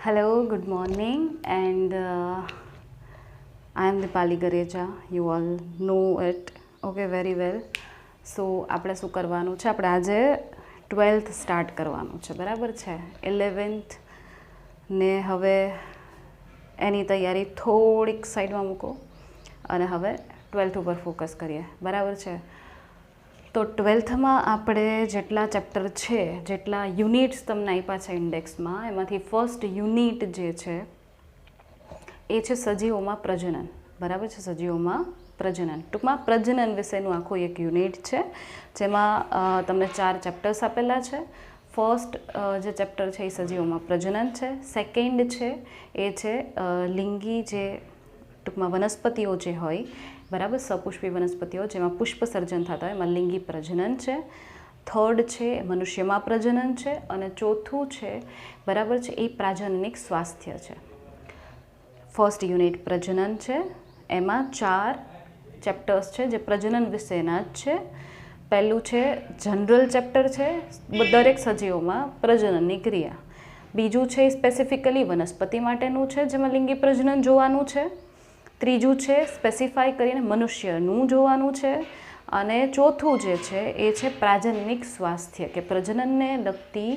Hello, good morning, and I am Dipali Gareja. You all know it, okay, very well. સો આપણે શું કરવાનું છે, આપણે આજે 12th સ્ટાર્ટ કરવાનું છે, બરાબર છે. 11th ને હવે એની તૈયારી થોડીક સાઈડમાં મૂકો અને હવે 12th ઉપર ફોકસ કરીએ, બરાબર છે. તો 12thમાં આપણે જેટલા ચેપ્ટર છે, જેટલા યુનિટ્સ તમને આપ્યા છે ઇન્ડેક્સમાં, એમાંથી ફર્સ્ટ યુનિટ જે છે એ છે સજીવોમાં પ્રજનન, બરાબર છે. સજીવોમાં પ્રજનન, ટૂંકમાં પ્રજનન વિશેનું આખું એક યુનિટ છે, જેમાં તમને 4 ચેપ્ટર્સ આપેલા છે. ફર્સ્ટ જે ચેપ્ટર છે એ સજીવોમાં પ્રજનન છે. સેકન્ડ છે એ છે લિંગી, જે ટૂંકમાં વનસ્પતિઓ જે હોય, બરાબર, સપુષ્પી વનસ્પતિઓ જેમાં પુષ્પ સર્જન થતા હોય, એમાં લિંગી પ્રજનન છે. થર્ડ છે મનુષ્યમાં પ્રજનન છે. અને ચોથું છે, બરાબર છે, એ પ્રાજનનિક સ્વાસ્થ્ય છે. ફર્સ્ટ યુનિટ પ્રજનન છે, એમાં 4 ચેપ્ટર્સ છે જે પ્રજનન વિશેના જ છે. પહેલું છે જનરલ ચેપ્ટર છે, દરેક સજીવોમાં પ્રજનનની ક્રિયા. બીજું છે સ્પેસિફિકલી વનસ્પતિ માટેનું છે, જેમાં લિંગી પ્રજનન જોવાનું છે. ત્રીજું છે સ્પેસિફાઈ કરીને મનુષ્યનું જોવાનું છે. અને ચોથું જે છે એ છે પ્રાજનનિક સ્વાસ્થ્ય, કે પ્રજનનને લગતી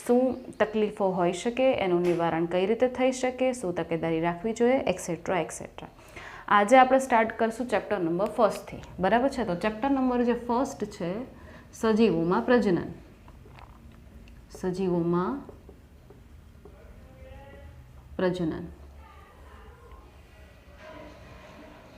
શું તકલીફો હોઈ શકે, એનું નિવારણ કઈ રીતે થઈ શકે, શું તકેદારી રાખવી જોઈએ, એક્સેટ્રા એક્સેટ્રા. આજે આપણે સ્ટાર્ટ કરશું ચેપ્ટર નંબર ફર્સ્ટથી, બરાબર છે. તો ચેપ્ટર નંબર જે ફર્સ્ટ છે સજીવોમાં પ્રજનન. સજીવોમાં પ્રજનન.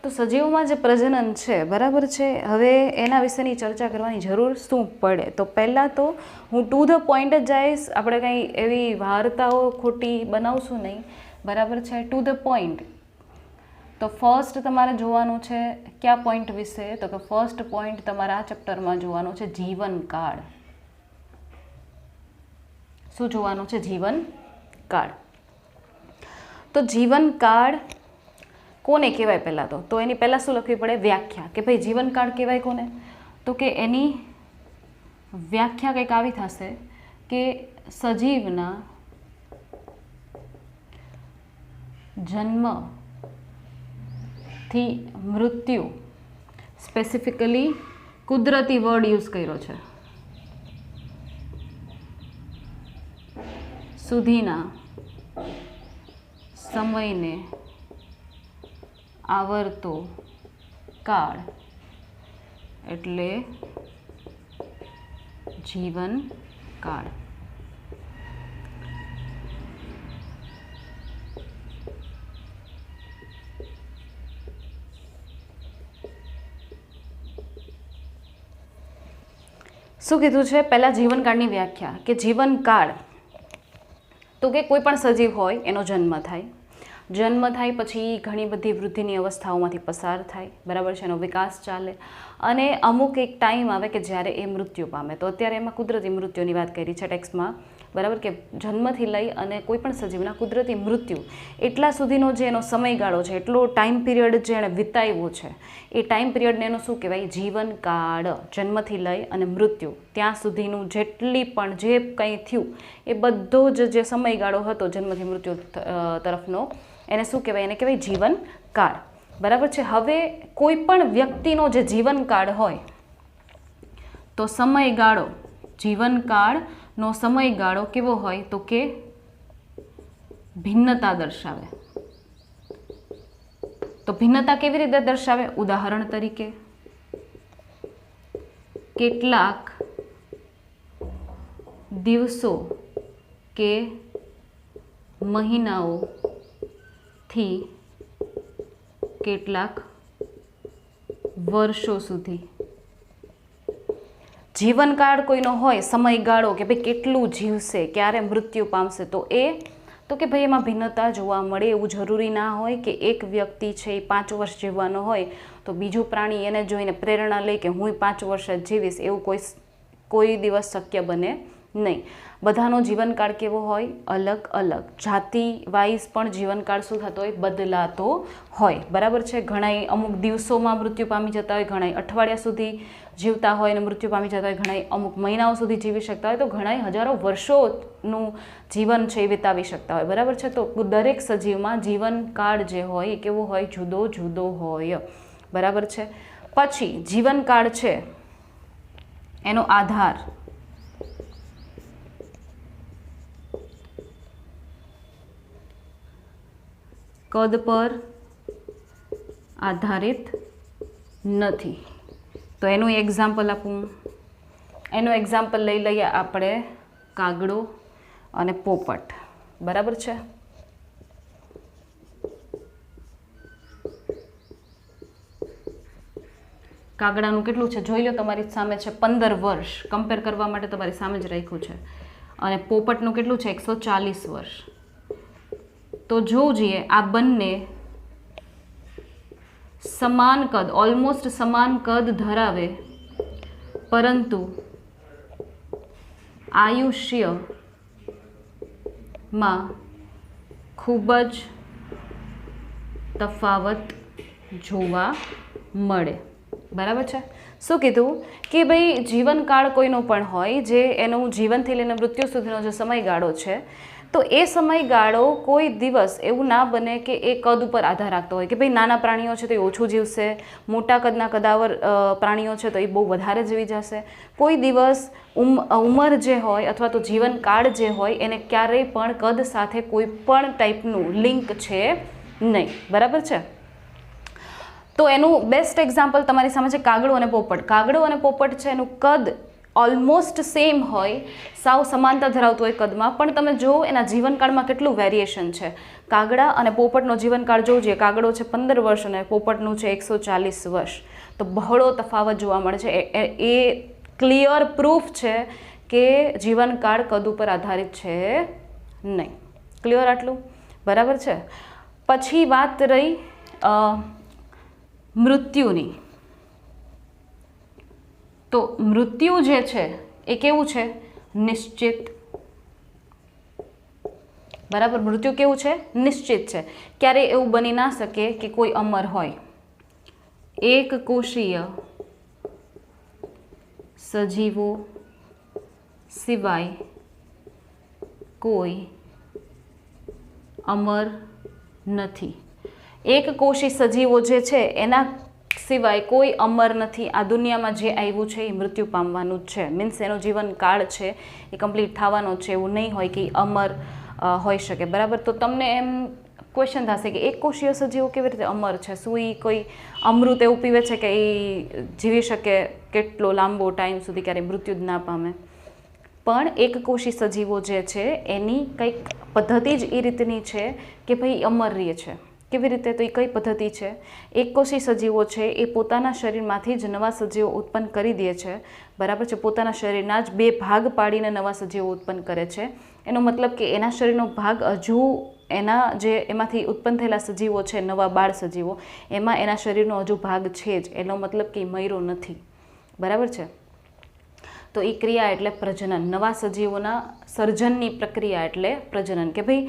તો સજીવોમાં જે પ્રજનન છે, બરાબર છે, હવે એના વિશેની ચર્ચા કરવાની જરૂર શું પડે? તો પહેલાં તો હું ટુ ધ પોઈન્ટ જ જઈશ, આપણે કંઈ એવી વાર્તાઓ ખોટી બનાવશું નહીં, બરાબર છે. To the point. તો ફર્સ્ટ તમારે જોવાનું છે કયા પોઈન્ટ વિશે? તો કે ફર્સ્ટ પોઈન્ટ તમારા આ ચેપ્ટરમાં જોવાનું છે જીવનકાળ. શું જોવાનું છે? જીવનકાળ. તો જીવનકાળ કોને કહેવાય પહેલાં તો એની પહેલાં શું લખવી પડે? વ્યાખ્યા, કે ભાઈ જીવનકાળ કહેવાય કોને? તો કે એની વ્યાખ્યા કંઈક આવી થશે કે સજીવના જન્મથી મૃત્યુ, સ્પેસિફિકલી કુદરતી વર્ડ યુઝ કર્યો છે, સુધીના સમયને આવરતો કાળ એટલે જીવનકાળ. શું કીધું છે? પહેલાં જીવનકાળની વ્યાખ્યા, કે જીવનકાળ તો કે કોઈ પણ સજીવ હોય એનો જન્મ થાય. જન્મ થાય પછી ઘણી બધી વૃદ્ધિની અવસ્થાઓમાંથી પસાર થાય, બરાબર છે, એનો વિકાસ ચાલે, અને અમુક એક ટાઈમ આવે કે જ્યારે એ મૃત્યુ પામે. તો અત્યારે એમાં કુદરતી મૃત્યુની વાત કરી છે ટેક્સ્ટમાં, બરાબર, કે જન્મથી લઈ અને કોઈ પણ સજીવના કુદરતી મૃત્યુ એટલા સુધીનો જે એનો સમયગાળો છે, એટલો ટાઈમ પિરિયડ જે એણે વિતાવ્યો છે, એ ટાઈમ પિરિયડને એનો શું કહેવાય? જીવનકાળ. જન્મથી લઈ અને મૃત્યુ ત્યાં સુધીનું જેટલી પણ જે કંઈ થયું એ બધો જ જે સમયગાળો હતો જન્મથી મૃત્યુ તરફનો, એને શું કહેવાય? એને કહેવાય જીવનકાળ, બરાબર છે. હવે કોઈ પણ વ્યક્તિનો જે જીવનકાળ હોય તો સમયગાળો, જીવનકાળનો સમયગાળો કેવો હોય? તો કે ભિન્નતા દર્શાવે. તો ભિન્નતા કેવી રીતે દર્શાવે? ઉદાહરણ તરીકે કેટલાક દિવસો કે મહિનાઓથી કેટલાક વર્ષો સુધી. જીવનકાળ કોઈનો હોય, સમયગાળો, કે ભાઈ કેટલું જીવશે, ક્યારે મૃત્યુ પામશે, તો કે ભાઈ એમાં ભિન્નતા જોવા મળે. એવું જરૂરી ના હોય કે એક વ્યક્તિ છે એ 5 વર્ષ જીવવાનો હોય તો બીજું પ્રાણી એને જોઈને પ્રેરણા લે કે હું 5 વર્ષ જ જીવીશ. એવું કોઈ દિવસ શક્ય બને નહીં. બધાનો જીવનકાળ કેવો હોય? અલગ અલગ. જાતિ વાઇઝ પણ જીવનકાળ શું થતો હોય? બદલાતો હોય. બરાબર છે. ઘણાય અમુક દિવસોમાં મૃત્યુ પામી જતા હોય, ઘણાય અઠવાડિયા સુધી જીવતા હોય અને મૃત્યુ પામી જતા હોય, ઘણાય અમુક મહિનાઓ સુધી જીવી શકતા હોય, તો ઘણાય હજારો વર્ષોનું જીવન છે એ વિતાવી શકતા હોય. બરાબર છે. તો દરેક સજીવમાં જીવનકાળ જે હોય એ કેવો હોય? જુદો જુદો હોય. બરાબર છે. પછી જીવનકાળ છે એનો આધાર કદ પર આધારિત નથી. તો એનું એક્ઝામ્પલ આપું. એનું એક્ઝામ્પલ લઈ લઈએ આપણે કાગડો અને પોપટ. બરાબર છે. કાગડાનું કેટલું છે જોઈ લો, તમારી સામે છે 15 વર્ષ. કમ્પેર કરવા માટે તમારી સામે જ રાખ્યું છે. અને પોપટનું કેટલું છે? 140 વર્ષ. તો જોઈએ આ બંને સમાન કદ, ઓલમોસ્ટ સમાન કદ ધરાવે, પરંતુ આયુષ્યમાં ખૂબ જ તફાવત જોવા મળે. બરાબર છે. શું કીધું કે ભાઈ જીવનકાળ કોઈનો પણ હોય, જે એનું જીવનથી લઈને મૃત્યુ સુધીનો જે સમયગાળો છે, તો એ સમયગાળો કોઈ દિવસ એવું ના બને કે એ કદ ઉપર આધાર રાખતો હોય કે ભાઈ નાના પ્રાણીઓ છે તો એ ઓછું જીવશે, મોટા કદના કદાવર પ્રાણીઓ છે તો એ બહુ વધારે જીવી જશે. કોઈ દિવસ ઉંમર જે હોય અથવા તો જીવનકાળ જે હોય એને ક્યારેય પણ કદ સાથે કોઈ પણ ટાઈપનું લિંક છે નહીં. બરાબર છે. તો એનું બેસ્ટ એક્ઝામ્પલ તમારી સામે છે કાગડો અને પોપટ. કાગડો અને પોપટ છે એનું કદ ઓલમોસ્ટ સેમ હોય, સાવ સમાનતા ધરાવતું હોય કદમાં, પણ તમે જુઓ એના જીવનકાળમાં કેટલું વેરિએશન છે. કાગડા અને પોપટનો જીવનકાળ જોઈએ, કાગડો છે 15 વર્ષ અને પોપટનું છે 140 વર્ષ. તો બહોળો તફાવત જોવા મળે છે. એ ક્લિયર પ્રૂફ છે કે જીવનકાળ કદ ઉપર આધારિત છે નહીં. ક્લિયર આટલું? બરાબર છે. પછી વાત રહી મૃત્યુની. તો મૃત્યુ જે છે એ કેવું છે? નિશ્ચિત. બરાબર. મૃત્યુ કેવું છે? નિશ્ચિત છે. ક્યારેય એવું બની ના શકે કે કોઈ અમર હોય. એક કોષીય સજીવો સિવાય કોઈ અમર નથી. એક કોષી સજીવો જે છે એના સિવાય કોઈ અમર નથી. આ દુનિયામાં જે આવ્યું છે એ મૃત્યુ પામવાનું જ છે. મીન્સ એનો જીવનકાળ છે એ કમ્પ્લીટ થવાનો છે. એવું નહીં હોય કે અમર હોઈ શકે. બરાબર. તો તમને એમ ક્વેશ્ચન થશે કે એક કોષીય સજીવો કેવી રીતે અમર છે? શું એ કોઈ અમૃત એવું પીવે છે કે એ જીવી શકે કેટલો લાંબો ટાઈમ સુધી, ક્યારેય મૃત્યુ જ ના પામે? પણ એક કોષી સજીવો જે છે એની કંઈક પદ્ધતિ જ એ રીતની છે કે ભાઈ અમર રહે છે. કેવી રીતે? તો એ કઈ પદ્ધતિ છે? એકકોષી સજીવો છે એ પોતાના શરીરમાંથી જ નવા સજીવો ઉત્પન્ન કરી દે છે. બરાબર છે. પોતાના શરીરના જ 2 ભાગ પાડીને નવા સજીવો ઉત્પન્ન કરે છે. એનો મતલબ કે એના શરીરનો ભાગ હજુ એના જે એમાંથી ઉત્પન્ન થયેલા સજીવો છે, નવા બાળ સજીવો, એમાં એના શરીરનો હજુ ભાગ છે જ. એનો મતલબ કે એ મર્યો નથી. બરાબર છે. તો એ ક્રિયા એટલે પ્રજનન. નવા સજીવોના સર્જનની પ્રક્રિયા એટલે પ્રજનન. કે ભાઈ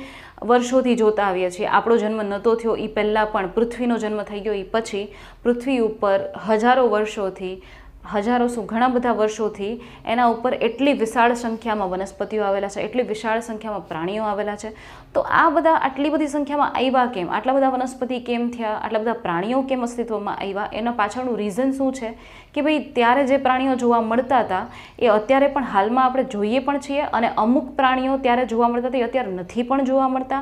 વર્ષોથી જોતા આવીએ છીએ, આપણો જન્મ નહોતો થયો એ પહેલાં પણ પૃથ્વીનો જન્મ થઈ ગયો એ પછી પૃથ્વી ઉપર હજારો વર્ષોથી, હજારો શું ઘણા બધા વર્ષોથી એના ઉપર એટલી વિશાળ સંખ્યામાં વનસ્પતિઓ આવેલા છે, એટલી વિશાળ સંખ્યામાં પ્રાણીઓ આવેલા છે. તો આ બધા આટલી બધી સંખ્યામાં આવ્યા કેમ? આટલા બધા વનસ્પતિ કેમ થયા? આટલા બધા પ્રાણીઓ કેમ અસ્તિત્વમાં આવ્યા? એના પાછળનું રીઝન શું છે? કે ભાઈ ત્યારે જે પ્રાણીઓ જોવા મળતા હતા એ અત્યારે પણ હાલમાં આપણે જોઈએ પણ છીએ, અને અમુક પ્રાણીઓ ત્યારે જોવા મળતા હતા એ અત્યારે નથી પણ જોવા મળતા.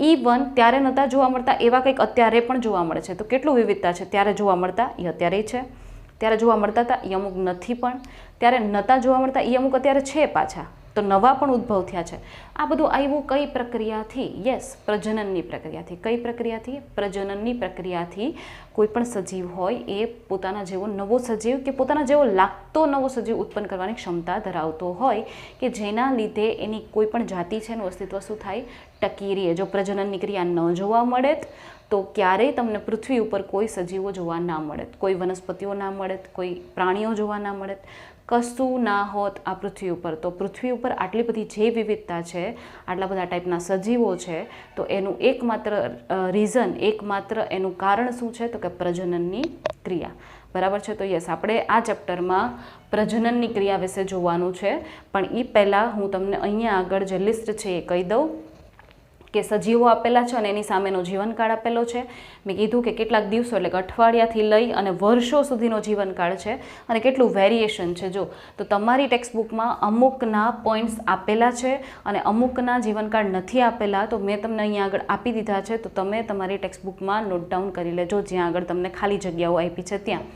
ઇવન ત્યારે નહોતા જોવા મળતા એવા કંઈક અત્યારે પણ જોવા મળે છે. તો કેટલું વિવિધતા છે? ત્યારે જોવા મળતા એ અત્યારે છે, ત્યારે જોવા મળતા હતા એ અમુક નથી પણ, ત્યારે નહોતા જોવા મળતા એ અમુક અત્યારે છે પાછા. તો નવા પણ ઉદ્ભવ થયા છે. આ બધું આવ્યું કઈ પ્રક્રિયાથી? યસ, પ્રજનનની પ્રક્રિયાથી. કઈ પ્રક્રિયાથી? પ્રજનનની પ્રક્રિયાથી. કોઈ પણ સજીવ હોય એ પોતાના જેવો નવો સજીવ કે પોતાના જેવો લાગતો નવો સજીવ ઉત્પન્ન કરવાની ક્ષમતા ધરાવતો હોય કે જેના લીધે એની કોઈ પણ જાતિ છે એનું અસ્તિત્વ શું થાય? ટકી રહે. જો પ્રજનનની ક્રિયા ન જોવા મળે તો ક્યારેય તમને પૃથ્વી ઉપર કોઈ સજીવો જોવા ના મળે, કોઈ વનસ્પતિઓ ના મળે, કોઈ પ્રાણીઓ જોવા ના મળે, કશું ના હોત આ પૃથ્વી ઉપર. તો પૃથ્વી ઉપર આટલી બધી જે વિવિધતા છે, આટલા બધા ટાઈપના સજીવો છે, તો એનું એકમાત્ર રીઝન, એકમાત્ર એનું કારણ શું છે? તો કે પ્રજનનની ક્રિયા. બરાબર છે. તો યસ, આપણે આ ચેપ્ટરમાં પ્રજનનની ક્રિયા વિશે જોવાનું છે. પણ એ પહેલાં હું તમને અહીંયા આગળ જે લિસ્ટ છે એ કહી દઉં કે સજીવો આપેલા છે અને એની સામેનો જીવનકાળ આપેલો છે. મેં કીધું કે કેટલાક દિવસો એટલે કે અઠવાડિયાથી લઈ અને વર્ષો સુધીનો જીવનકાળ છે અને કેટલું વેરિએશન છે. જો તો તમારી ટેક્સ્ટબુકમાં અમુકના પોઈન્ટ્સ આપેલા છે અને અમુકના જીવનકાળ નથી આપેલા, તો મેં તમને અહીંયા આગળ આપી દીધા છે. તો તમે તમારી ટેક્સ્ટબુકમાં નોટ ડાઉન કરી લેજો, જ્યાં આગળ તમને ખાલી જગ્યાઓ આપી છે ત્યાં.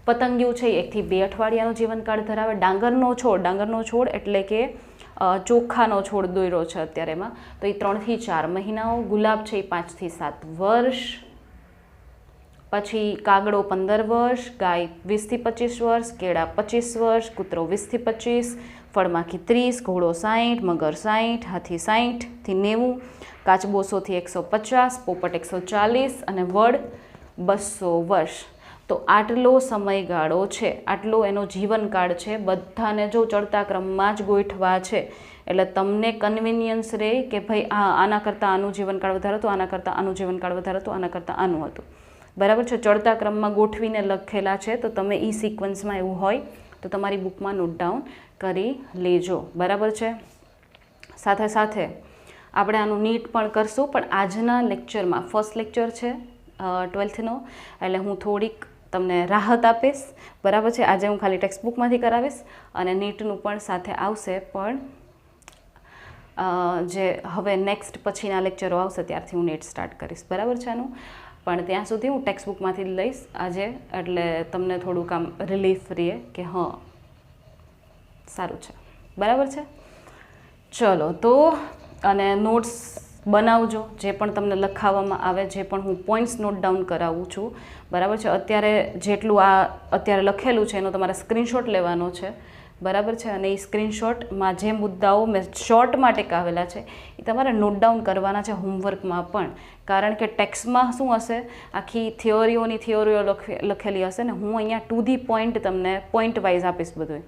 પતંગિયું છે એ 1 થી 2 અઠવાડિયાનો જીવનકાળ ધરાવે. ડાંગરનો છોડ એટલે કે ચોખાનો છોડ દોર્યો છે અત્યારે એમાં, તો એ 3 થી 4 મહિનાઓ. ગુલાબ છે એ 5 થી 7 વર્ષ. પછી કાગડો 15 વર્ષ, ગાય 20 થી 25 વર્ષ, કેળા 25 વર્ષ, કૂતરો 20 થી 25, ફળમાખી 30, ઘોડો 60, મગર 60, હાથી 60 થી 90, કાચબો 100 થી 150, પોપટ 140 અને વડ 200 વર્ષ. તો આટલો સમયગાળો છે, આટલો એનો જીવનકાળ છે. બધાને જો ચડતા ક્રમમાં જ ગોઠવા છે એટલે તમને કન્વિનિયન્સ રહે કે ભાઈ આના કરતાં આનું જીવનકાળ વધારે હતું, આના કરતાં આનું જીવનકાળ વધારે હતું, આના કરતાં આનું હતું. બરાબર છે. ચડતા ક્રમમાં ગોઠવીને લખેલા છે, તો તમે એ સિક્વન્સમાં એવું હોય તો તમારી બુકમાં નોટ ડાઉન કરી લેજો. બરાબર છે. સાથે સાથે આપણે આનું નીટ પણ કરશું, પણ આજના લેક્ચરમાં ફર્સ્ટ લેક્ચર છે 12thનો, એટલે હું થોડીક તમને રાહત આપીશ. બરાબર છે. આજે હું ખાલી ટેક્સ્ટબુકમાંથી કરાવીશ અને નીટનું પણ સાથે આવશે, પણ જે હવે નેક્સ્ટ પછીના લેક્ચરો આવશે ત્યારથી હું નીટ સ્ટાર્ટ કરીશ. બરાબર છે આનું, પણ ત્યાં સુધી હું ટેક્સ્ટબુકમાંથી લઈશ આજે, એટલે તમને થોડુંક આમ રિલીફ રહે કે હા સારું છે. બરાબર છે. ચલો તો, અને નોટ્સ બનાવજો, જે પણ તમને લખાવવામાં આવે, જે પણ હું પોઈન્ટ્સ નોટ ડાઉન કરાવું છું. બરાબર છે. અત્યારે જેટલું આ અત્યારે લખેલું છે એનો તમારે સ્ક્રીનશોટ લેવાનો છે. બરાબર છે. અને એ સ્ક્રીનશોટમાં જે મુદ્દાઓ મેં શોર્ટમાં ટેકાવેલા છે એ તમારે નોટ ડાઉન કરવાના છે હોમવર્કમાં પણ, કારણ કે ટેક્સ્ટમાં શું હશે, આખી થિયોરીઓ લખેલી હશે ને હું અહીંયા ટુ ધી પોઈન્ટ તમને પોઈન્ટ વાઇઝ આપીશ બધું,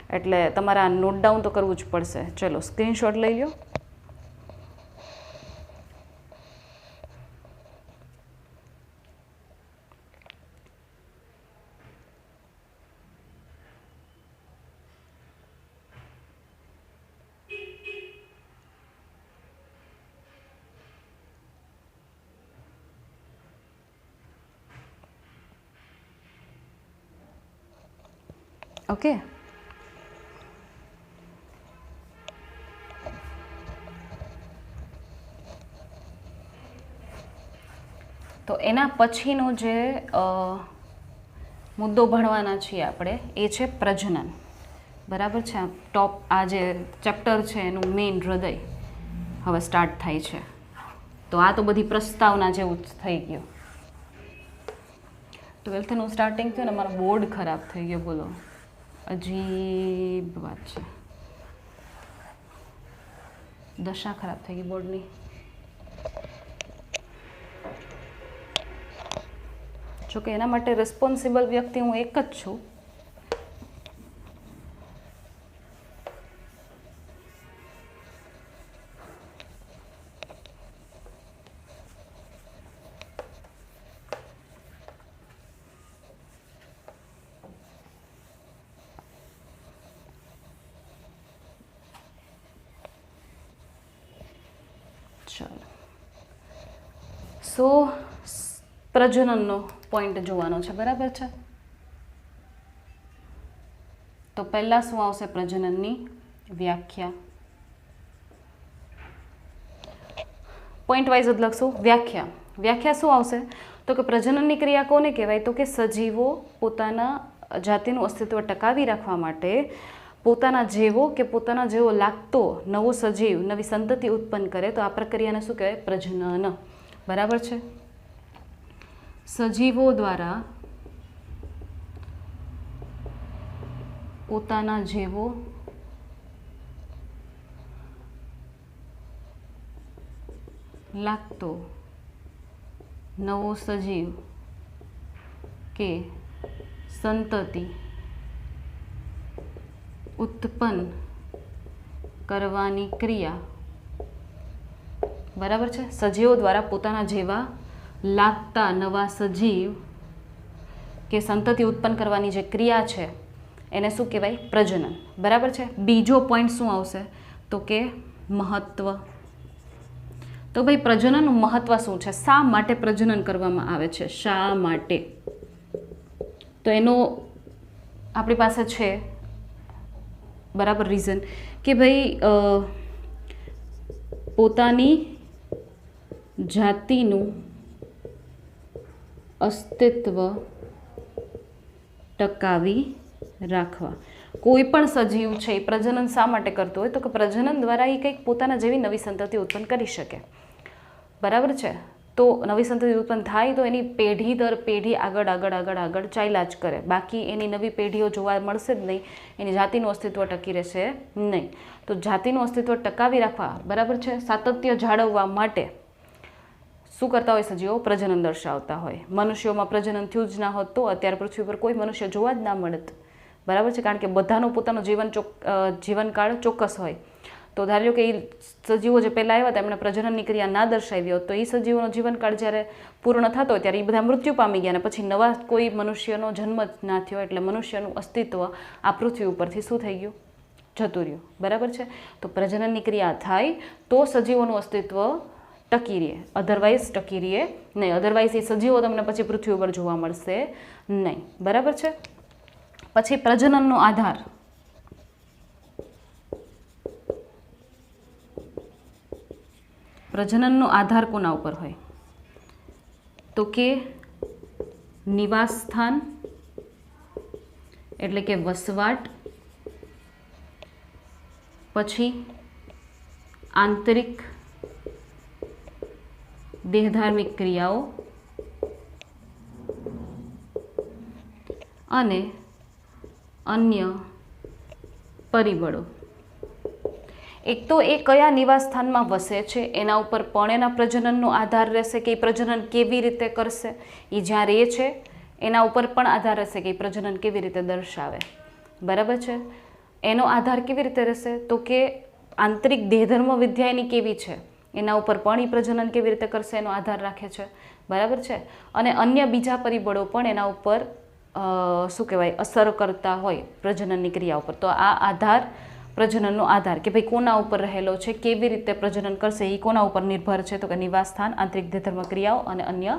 એટલે તમારે આ નોટ ડાઉન તો કરવું જ પડશે. ચલો સ્ક્રીનશોટ લઈ લો. ઓકે. તો એના પછીનો જે મુદ્દો ભણવાના છીએ આપણે એ છે પ્રજનન. બરાબર છે. આ જે ચેપ્ટર છે એનું મેઇન હૃદય હવે સ્ટાર્ટ થાય છે. તો આ તો બધી પ્રસ્તાવના જેવું જ થઈ ગયું. 12thનું સ્ટાર્ટિંગ થયું ને મારો બોર્ડ ખરાબ થઈ ગયો. બોલો, અજીબ વાત છે. દશા ખરાબ થઈ ગઈ બોર્ડની. જોકે એના માટે રિસ્પોન્સિબલ વ્યક્તિ હું એક જ છું. ચાલો, સો પ્રજનનનો પોઈન્ટ જોવાનો છે. બરાબર છે. તો પહેલાં શું આવશે? પ્રજનનની વ્યાખ્યા. પોઈન્ટ વાઇઝ જ લખશું. વ્યાખ્યા શું આવશે? તો કે પ્રજનનની ક્રિયા કોને કહેવાય? તો કે સજીવો પોતાના જાતિનું અસ્તિત્વ ટકાવી રાખવા માટે પોતાના જેવો લાગતો નવો સજીવ, નવી સંતતિ ઉત્પન્ન કરે, તો આ પ્રક્રિયાને શું કહેવાય? પ્રજનન. બરાબર છે. સજીવો દ્વારા પોતાના જેવો લાગતો નવો સજીવ કે સંતતિ ઉત્પન્ન કરવાની ક્રિયા, બરાબર છે, સજીવો દ્વારા પોતાના જેવા લાગતા નવા સજીવ કે સંતતિ ઉત્પન્ન કરવાની જે ક્રિયા છે એને શું કહેવાય? પ્રજનન. બરાબર છે. બીજો પોઈન્ટ શું આવશે તો કે મહત્વ. તો ભાઈ પ્રજનનનું મહત્વ શું છે? શા માટે પ્રજનન કરવામાં આવે છે? શા માટે? તો એનો આપણી પાસે છે બરાબર રીઝન કે ભાઈ પોતાની જાતિનું અસ્તિત્વ ટકાવી રાખવા. કોઈ પણ સજીવ છે એ પ્રજનન શા માટે કરતો હોય? તો કે પ્રજનન દ્વારા એ કંઈક પોતાના જેવી નવી સંતતિ ઉત્પન્ન કરી શકે. બરાબર છે. તો નવી સંતતિ ઉત્પન્ન થાય તો એની પેઢી દર પેઢી આગળ આગળ આગળ આગળ ચાલ્યા જ કરે. બાકી એની નવી પેઢીઓ જોવા મળશે જ નહીં, એની જાતિનું અસ્તિત્વ ટકી રહેશે નહીં. તો જાતિનું અસ્તિત્વ ટકાવી રાખવા, બરાબર છે, સાતત્ય જાળવવા માટે શું કરતા હોય સજીવો? પ્રજનન દર્શાવતા હોય. મનુષ્યોમાં પ્રજનન થયું જ ના હોત તો અત્યારે પૃથ્વી પર કોઈ મનુષ્ય જોવા જ ના મળત. બરાબર છે. કારણ કે બધાનો પોતાનો જીવનકાળ ચોક્કસ હોય. તો ધારી લો કે એ સજીવો જે પહેલાં આવ્યા હતા એમણે પ્રજનનની ક્રિયા ના દર્શાવી હોત તો એ સજીવોનો જીવનકાળ જ્યારે પૂર્ણ થતો હોય ત્યારે એ બધા મૃત્યુ પામી ગયા અને પછી નવા કોઈ મનુષ્યનો જન્મ જ ના થયો. એટલે મનુષ્યનું અસ્તિત્વ આ પૃથ્વી ઉપરથી શું થઈ ગયું? જતું રહ્યું. બરાબર છે. તો પ્રજનનની ક્રિયા થાય તો સજીવોનું અસ્તિત્વ ટકી રહે, અધરવાઇઝ ટકી રહે નહીં. અધરવાઇઝ એ સજીવો તમને પછી પૃથ્વી ઉપર જોવા મળશે નહીં. બરાબર છે. પછી પ્રજનનનો આધાર. પ્રજનનનો આધાર કોના ઉપર હોય? તો કે નિવાસ સ્થાન એટલે કે વસવાટ, પછી આંતરિક દેહધાર્મિક ક્રિયાઓ અને અન્ય પરિબળો. એક તો એ કયા નિવાસ સ્થાનમાં વસે છે એના ઉપર પણ એના પ્રજનનનો આધાર રહેશે કે એ પ્રજનન કેવી રીતે કરશે. એ જ્યાં રહે છે એના ઉપર પણ આધાર રહેશે કે એ પ્રજનન કેવી રીતે દર્શાવે. બરાબર છે. એનો આધાર કેવી રીતે રહેશે? તો કે આંતરિક દેહધર્મ વિદ્યા એની કેવી છે એના ઉપર પણ એ પ્રજનન કેવી રીતે કરશે એનો આધાર રાખે છે. બરાબર છે. અને અન્ય બીજા પરિબળો પણ એના ઉપર શું કહેવાય અસર કરતા હોય પ્રજનનની ક્રિયા ઉપર. તો આ આધાર, પ્રજનનનો આધાર કે ભાઈ કોના ઉપર રહેલો છે, કેવી રીતે પ્રજનન કરશે, એ કોના ઉપર નિર્ભર છે? તો કે નિવાસ સ્થાન, આંતરિક દેહધર્મ ક્રિયાઓ અને અન્ય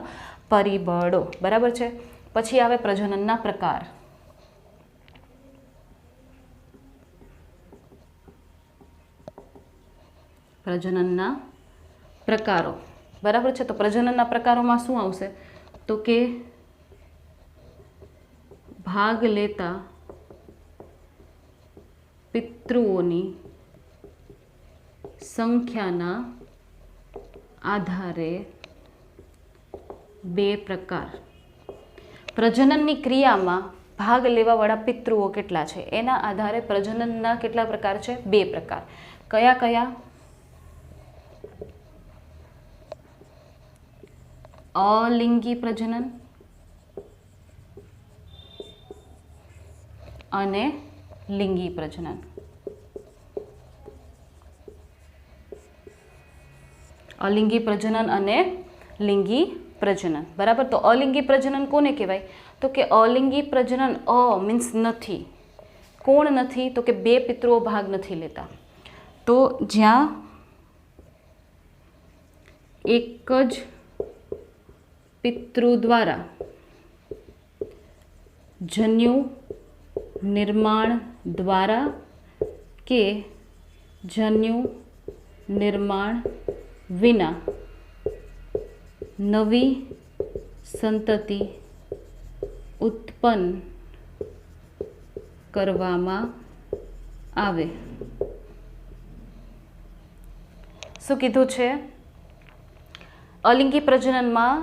પરિબળો. બરાબર છે. પછી આવે પ્રજનનના પ્રકાર. પ્રજનનના પ્રકારો. બરાબર છે. તો પ્રજનનના પ્રકારોમાં શું આવશે? તો કે ભાગ લેતા પિતૃઓની સંખ્યાના આધારે બે પ્રકાર. પ્રજનનની ક્રિયામાં ભાગ લેવાવાળા પિતૃઓ કેટલા છે એના આધારે પ્રજનનના કેટલા પ્રકાર છે? બે પ્રકાર. કયા કયા? અલિંગી પ્રજનન અને લિંગી પ્રજનન. અલિંગી પ્રજનન અને લિંગી પ્રજનન. બરાબર. તો અલિંગી પ્રજનન કોને કહેવાય? તો કે અલિંગી પ્રજનન મીન્સ નથી. કોણ નથી? તો કે બે પિતૃઓ ભાગ નથી લેતા. તો જ્યાં એક જ પિતૃ દ્વારા જન્યુ નિર્માણ દ્વારા કે જન્યુ નિર્માણ વિના નવી સંતતિ ઉત્પન્ન કરવામાં આવે. શું કીધું છે? અલિંગી પ્રજનનમાં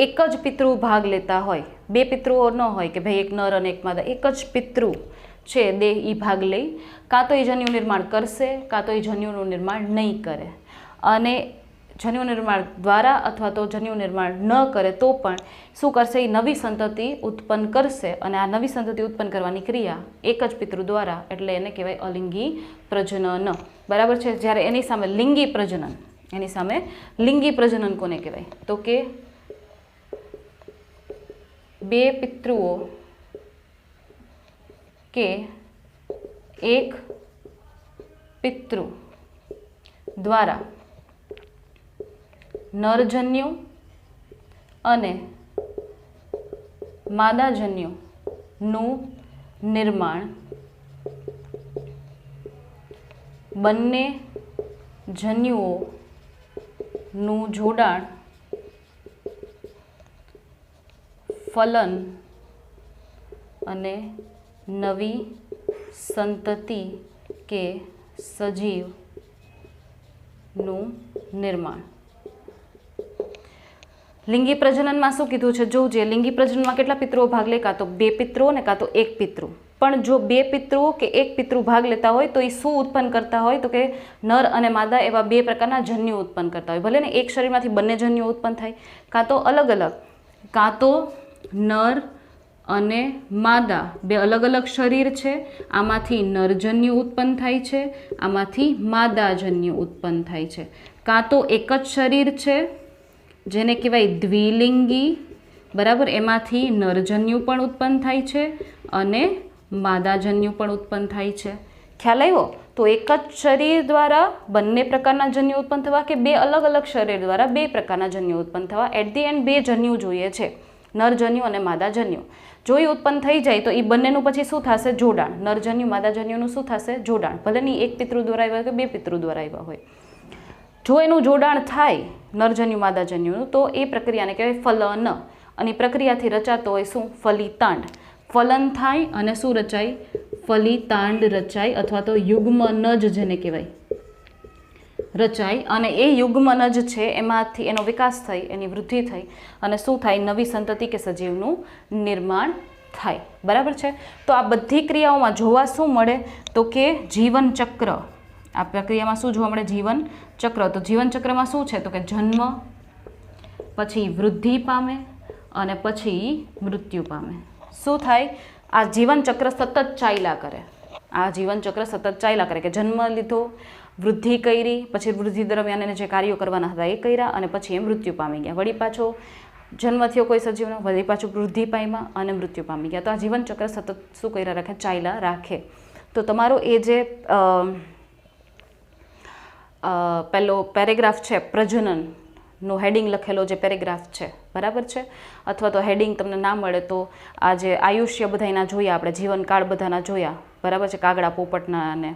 એક જ પિતૃ ભાગ લેતા હોય, બે પિતૃઓ ન હોય કે ભાઈ એક નર અને એક માદા, એક જ પિતૃ છે દેહ એ ભાગ લઈ, કાં તો એ જન્યુ નિર્માણ કરશે કાં તો એ જન્યુનું નિર્માણ નહીં કરે. અને જન્યુ નિર્માણ દ્વારા અથવા તો જન્યુ નિર્માણ ન કરે તો પણ શું કરશે, એ નવી સંતતિ ઉત્પન્ન કરશે અને આ નવી સંતતિ ઉત્પન્ન કરવાની ક્રિયા એક જ પિતૃ દ્વારા, એટલે એને કહેવાય અલિંગી પ્રજનન. બરાબર છે. જ્યારે એની સામે લિંગી પ્રજનન, એની સામે લિંગી પ્રજનન કોને કહેવાય, તો કે બે પિતૃઓ કે એક પિતૃ દ્વારા નરજન્યુ અને માદાજન્યુનું નિર્માણ બંને જન્યુઓનું જોડાણ ફલન અને નવી સંતતિ કે સજીવનું નિર્માણ. લિંગી પ્રજનનમાં શું કીધું છે, જોજે લિંગી પ્રજનનમાં કેટલા પિતૃઓ ભાગ લે, કાં તો બે પિતૃઓ ને કાં તો એક પિતૃ. પણ જો બે પિતૃઓ કે એક પિતૃ ભાગ લેતા હોય તો એ શું ઉત્પન્ન કરતા હોય, તો કે નર અને માદા એવા બે પ્રકારના જન્યુ ઉત્પન્ન કરતા હોય. ભલે ને એક શરીરમાંથી બંને જન્યુ ઉત્પન્ન થાય, કાં તો અલગ અલગ, કાં તો નર અને માદા બે અલગ અલગ શરીર છે, આમાંથી નરજન્યુ ઉત્પન્ન થાય છે, આમાંથી માદાજન્યુ ઉત્પન્ન થાય છે. કાં તો એક જ શરીર છે જેને કહેવાય દ્વિલિંગી, બરાબર, એમાંથી નરજન્યુ પણ ઉત્પન્ન થાય છે અને માદાજન્યુ પણ ઉત્પન્ન થાય છે. ખ્યાલ આવ્યો? તો એક જ શરીર દ્વારા બંને પ્રકારના જન્યુ ઉત્પન્ન થવા કે બે અલગ અલગ શરીર દ્વારા બે પ્રકારના જન્યુ ઉત્પન્ન થવા, એટ ધી એન્ડ બે જન્યુ જોઈએ છે, નરજન્યુ અને માદાજન્યુ. જો એ ઉત્પન્ન થઈ જાય તો એ બંનેનું પછી શું થશે, જોડાણ. નરજન્યુ માદાજન્યુનું શું થશે, જોડાણ. ભલે ને એક પિતૃ દ્વારા આવ્યા કે બે પિતૃ દ્વારા આવ્યા હોય, જો એનું જોડાણ થાય નરજન્યુ માદાજન્યુનું તો એ પ્રક્રિયાને કહેવાય ફલન. અને પ્રક્રિયાથી રચાતો હોય શું, ફલિતાંડ. ફલન થાય અને શું રચાય, ફલિતાંડ રચાય અથવા તો યુગ્મનજ જેને કહેવાય રચાય. અને એ યુગ્મનજ છે એમાંથી એનો વિકાસ થઈ, એની વૃદ્ધિ થઈ અને શું થાય, નવી સંતતિ કે સજીવનું નિર્માણ થાય. બરાબર છે. તો આ બધી ક્રિયાઓમાં જોવા શું મળે, તો કે જીવન ચક્ર. આ પ્રક્રિયામાં શું જોવા મળે, જીવન ચક્ર. તો જીવન ચક્રમાં શું છે, તો કે જન્મ, પછી વૃદ્ધિ પામે અને પછી મૃત્યુ પામે. શું થાય, આ જીવન ચક્ર સતત ચાલ્યા કરે. આ જીવન ચક્ર સતત ચાલ્યા કરે કે જન્મ લીધો, વૃદ્ધિ કરી, પછી વૃદ્ધિ દરમિયાન એને જે કાર્યો કરવાના હતા એ કર્યા અને પછી એ મૃત્યુ પામી ગયા. વળી પાછો જન્મ થયો કોઈ સજીવનો, વળી પાછું વૃદ્ધિ પામ્યા અને મૃત્યુ પામી ગયા. તો આ જીવન ચક્ર સતત શું કર્યા રાખે, ચાલ્યા રાખે. તો તમારો એ જે પહેલો પેરેગ્રાફ છે પ્રજનનનો હેડિંગ લખેલો જે પેરેગ્રાફ છે, બરાબર છે, અથવા તો હેડિંગ તમને ના મળે તો આ જે આયુષ્ય બધાના જોયા આપણે, જીવનકાળ બધાના જોયા, બરાબર છે, કાગડા પોપટના, અને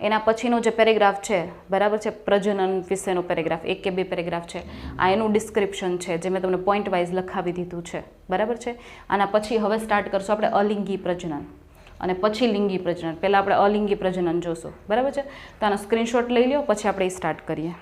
એના પછીનો જે પેરેગ્રાફ છે, બરાબર છે, પ્રજનન વિશેનો પેરેગ્રાફ, એક કે બે પેરેગ્રાફ છે, આ એનું ડિસ્ક્રિપ્શન છે જે મેં તમને પોઈન્ટ વાઇઝ લખાવી દીધું છે. બરાબર છે. આના પછી હવે સ્ટાર્ટ કરશું આપણે અલિંગી પ્રજનન અને પછી લિંગી પ્રજનન. પહેલાં આપણે અલિંગી પ્રજનન જોશું. બરાબર છે. તો આનો સ્ક્રીનશોટ લઈ લો, પછી આપણે એ સ્ટાર્ટ કરીએ.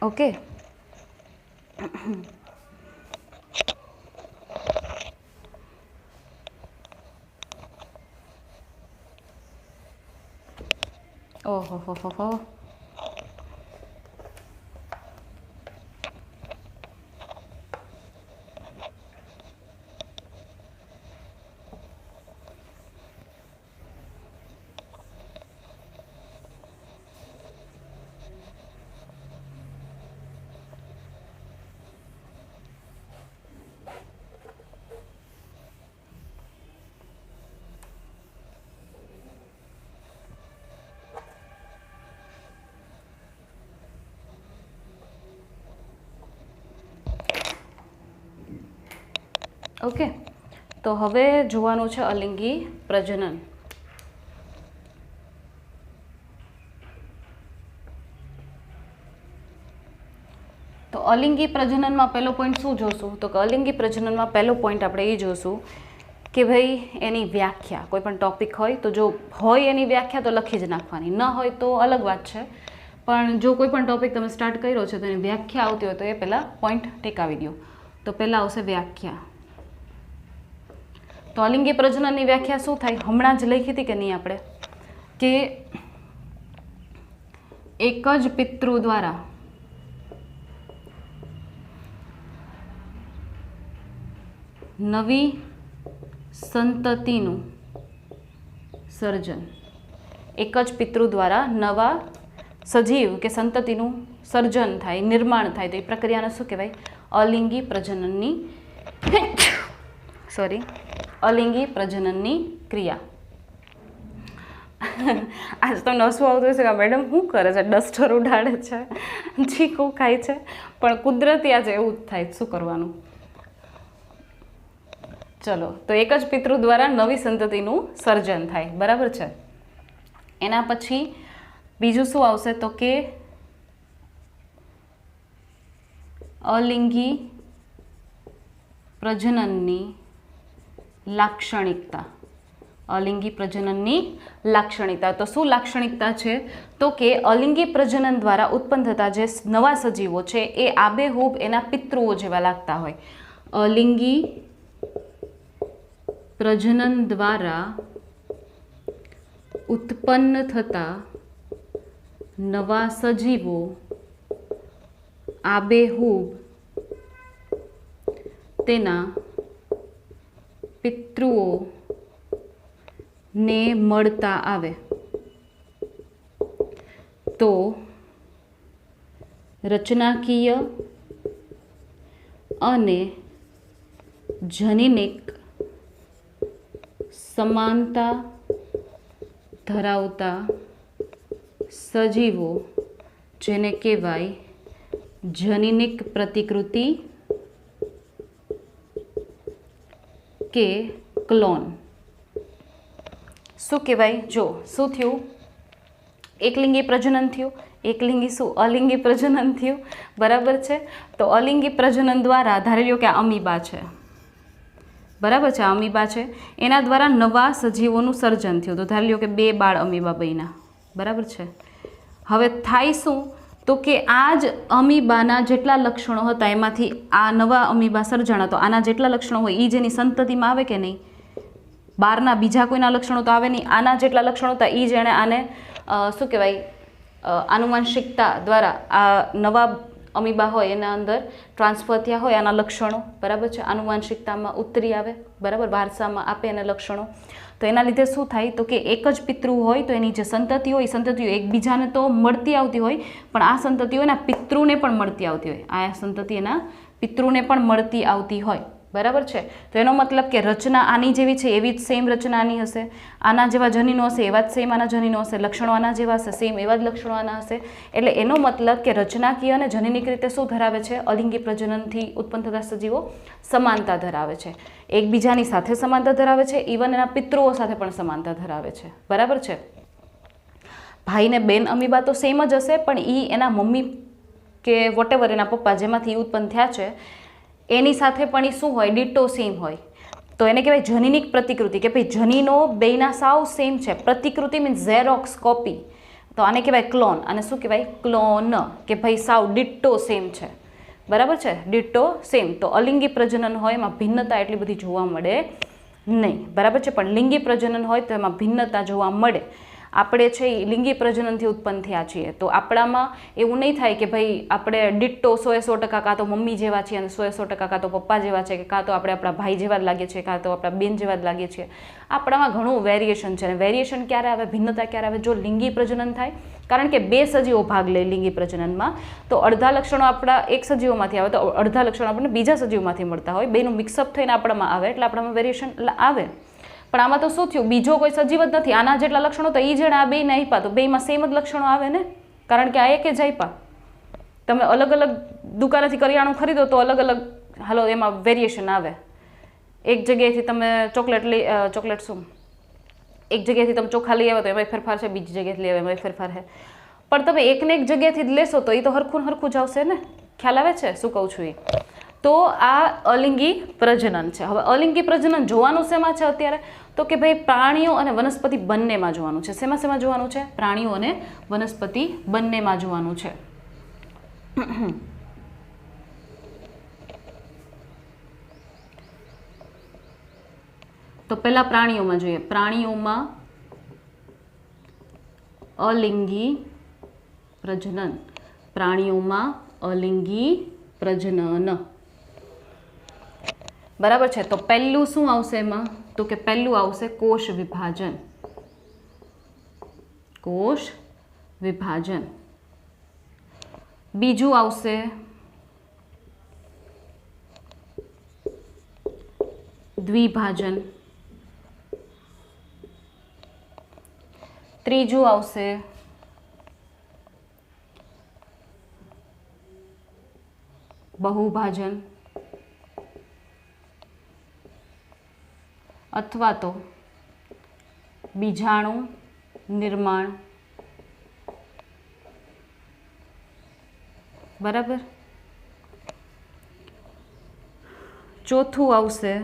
ઓકે. ઓહો હો હો હો. ઓકે, તો હવે જોવાનું છે અલિંગી પ્રજનન. અલિંગી પ્રજનનમાં પહેલો પોઈન્ટ શું જોશું? તો કે અલિંગી પ્રજનનમાં પહેલો પોઈન્ટ આપણે એ જોશું કે ભાઈ એની વ્યાખ્યા. કોઈ પણ ટોપિક હોય તો જો હોય એની વ્યાખ્યા તો લખી જ નાખવાની, ન હોય તો અલગ વાત છે. પણ જો કોઈ પણ ટોપિક તમે સ્ટાર્ટ કર્યો છે તો એની વ્યાખ્યા આવતી હોય તો એ પહેલાં પોઈન્ટ ટેકાવી દો. તો પહેલાં આવશે વ્યાખ્યા. તો અલિંગી પ્રજનનની વ્યાખ્યા શું થાય? હમણાં જ લખી હતી કે નહીં આપણે, કે એક જ પિતૃ દ્વારા નવી સંતતિનું સર્જન. એક જ પિતૃ દ્વારા નવા સજીવ કે સંતતિનું સર્જન થાય, નિર્માણ થાય, તો એ પ્રક્રિયાને શું કહેવાય? અલિંગી પ્રજનનની અલિંગી પ્રજનનની ક્રિયા. આજ તમને હસવું આવતું હશે કે મેડમ શું કરે છે, ડસ્ટર ઉડાડે છે, ચીકુ ખાય છે, પણ કુદરતી આજે એવું જ થાય, શું કરવાનું. ચલો, તો એક જ પિતૃ દ્વારા નવી સંતતિનું સર્જન થાય, બરાબર છે. એના પછી બીજું શું આવશે? તો કે અલિંગી પ્રજનનની લાક્ષણિકતા. અલિંગી પ્રજનનની લાક્ષણિકતા. તો શું લાક્ષણિકતા છે? તો કે અલિંગી પ્રજનન દ્વારા ઉત્પન્ન થતા જે નવા સજીવો છે એ આબેહૂબ એના પિતૃઓ જેવા લાગતા હોય. અલિંગી પ્રજનન દ્વારા ઉત્પન્ન થતા નવા સજીવો આબેહૂબ તેના પિતૃઓ ને મળતા આવે તો રચનાકીય અને જનીનિક સમાનતા ધરાવતા સજીવો, જેને કહેવાય જનીનિક પ્રતિકૃતિ કે ક્લોન. શું કહેવાય? જો શું થયું? એકલિંગી પ્રજનન થયું. એકલિંગી શું? અલિંગી પ્રજનન થયું, બરાબર છે. તો અલિંગી પ્રજનન દ્વારા ધારી લો કે આ અમીબા છે, બરાબર છે, આ અમીબા છે, એના દ્વારા નવા સજીવોનું સર્જન થયું. તો ધારી લો કે 2 બાળ અમીબા બન્યા, બરાબર છે. હવે થાય શું? તો કે આ જ અમીબાના જેટલા લક્ષણો હતા એમાંથી આ નવા અમીબા સર્જાણા, તો આના જેટલા લક્ષણો હોય એ જેની સંતતિમાં આવે કે નહીં? બહારના બીજા કોઈના લક્ષણો તો આવે નહીં. આના જેટલા લક્ષણો હતા એ જ એણે આને શું કહેવાય, આનુવંશિકતા દ્વારા આ નવા અમીબા હોય એના અંદર ટ્રાન્સફર થયા હોય આના લક્ષણો, બરાબર છે, આનુવંશિકતામાં ઉતરી આવે, બરાબર, વારસામાં આપે એને લક્ષણો. તો એના લીધે શું થાય? તો કે એક જ પિતૃ હોય તો એની જે સંતતિ હોય, સંતતિઓ એકબીજાને તો મળતી આવતી હોય, પણ આ સંતતિઓ એના પિતૃને પણ મળતી આવતી હોય. આ સંતતિ એના પિતૃને પણ મળતી આવતી હોય, બરાબર છે. તો એનો મતલબ કે રચના આની જેવી છે એવી જ સેમ રચના આની હશે, આના જેવા જનીનો હશે એવા જ સેમ આના જનીનો હશે, લક્ષણો આના જેવા હશે સેમ એવા જ લક્ષણો આના હશે. એટલે એનો મતલબ કે રચનાકીય અને જનીનિક રીતે શું ધરાવે છે? અલિંગી પ્રજનનથી ઉત્પન્ન થતા સજીવો સમાનતા ધરાવે છે, એકબીજાની સાથે સમાનતા ધરાવે છે, ઇવન એના પિતૃઓ સાથે પણ સમાનતા ધરાવે છે, બરાબર છે. ભાઈ ને બેન અમીબા તો સેમ જ હશે, પણ એ એના મમ્મી કે વોટેવર એના પપ્પા જેમાંથી ઉત્પન્ન થયા છે એની સાથે પણ એ શું હોય? ડિટો સેમ હોય. તો એને કહેવાય જનીનિક પ્રતિકૃતિ, કે ભાઈ જનીનો બેયના સાવ સેમ છે. પ્રતિકૃતિ મીન્સ ઝેરોક્સ, કોપી. તો આને કહેવાય ક્લોન. અને શું કહેવાય? ક્લોન, કે ભાઈ સાવ ડિટ્ટો સેમ છે, બરાબર છે, ડિટ્ટો સેમ. તો અલિંગી પ્રજનન હોય એમાં ભિન્નતા એટલી બધી જોવા મળે નહીં, બરાબર છે. પણ લિંગી પ્રજનન હોય તો એમાં ભિન્નતા જોવા મળે. આપણે છે એ લિંગી પ્રજનનથી ઉત્પન્ન થયા છીએ, તો આપણામાં એવું નહીં થાય કે ભાઈ આપણે ડિટ્ટો 100% કાં તો મમ્મી જેવા છીએ અને 100% કાં તો પપ્પા જેવા છે, કે કાં તો આપણે આપણા ભાઈ જેવા જ લાગીએ છીએ, કાં તો આપણા બેન જેવા જ લાગીએ છીએ. આપણામાં ઘણું વેરિએશન છે. અને વેરિએશન ક્યારે આવે, ભિન્નતા ક્યારે આવે? જો લિંગી પ્રજનન થાય. કારણ કે 2 સજીવો ભાગ લે લિંગી પ્રજનનમાં, તો અડધા લક્ષણો આપણા એક સજીવોમાંથી આવે તો અડધા લક્ષણો આપણને બીજા સજીવોમાંથી મળતા હોય, બેનું મિક્સઅપ થઈને આપણામાં આવે, એટલે આપણામાં વેરિએશન આવે. પણ આમાં તો શું થયું? બીજો કોઈ સજીવ જ નથી, આના જેટલા લક્ષણો તો એ જણે આ બેને આપ્યા, તો બેમાં સેમ જ લક્ષણો આવે ને, કારણ કે આ એક જ આપ્યા. તમે અલગ અલગ દુકાનેથી કરિયાણું ખરીદો તો અલગ અલગ, હાલો એમાં વેરિએશન આવે. એક જગ્યાએથી તમે ચોકલેટ શું, એક જગ્યાએથી તમે ચોખા લઈ આવ્યા તો એમાં ફેરફાર છે, બીજી જગ્યાએથી લઈ આવ્યા એમાં ફેરફાર છે. પણ તમે એકને એક જગ્યાએથી જ લેશો તો એ તો હરખું જ આવશે ને, ખ્યાલ આવે છે શું કહું છું એ? તો આ અલિંગી પ્રજનન છે. હવે અલિંગી પ્રજનન જોવાનું શેમાં છે અત્યારે? તો કે ભાઈ પ્રાણીઓ અને વનસ્પતિ બંનેમાં જોવાનું છે. શેમાં શેમાં જોવાનું છે? પ્રાણીઓ અને વનસ્પતિ બંનેમાં જોવાનું છે. તો પહેલા પ્રાણીઓમાં જોઈએ. પ્રાણીઓમાં અલિંગી પ્રજનન. પ્રાણીઓમાં અલિંગી પ્રજનન. બરાબર છે. તો પહેલું શું આવશે એમાં? તો કે પહેલું આવશે કોષ વિભાજન. કોષ વિભાજન. બીજું આવશે દ્વિભાજન. ત્રીજું આવશે બહુભાજન અથવા તો બીજાણુ નિર્માણ. બરાબર. ચોથું આવશે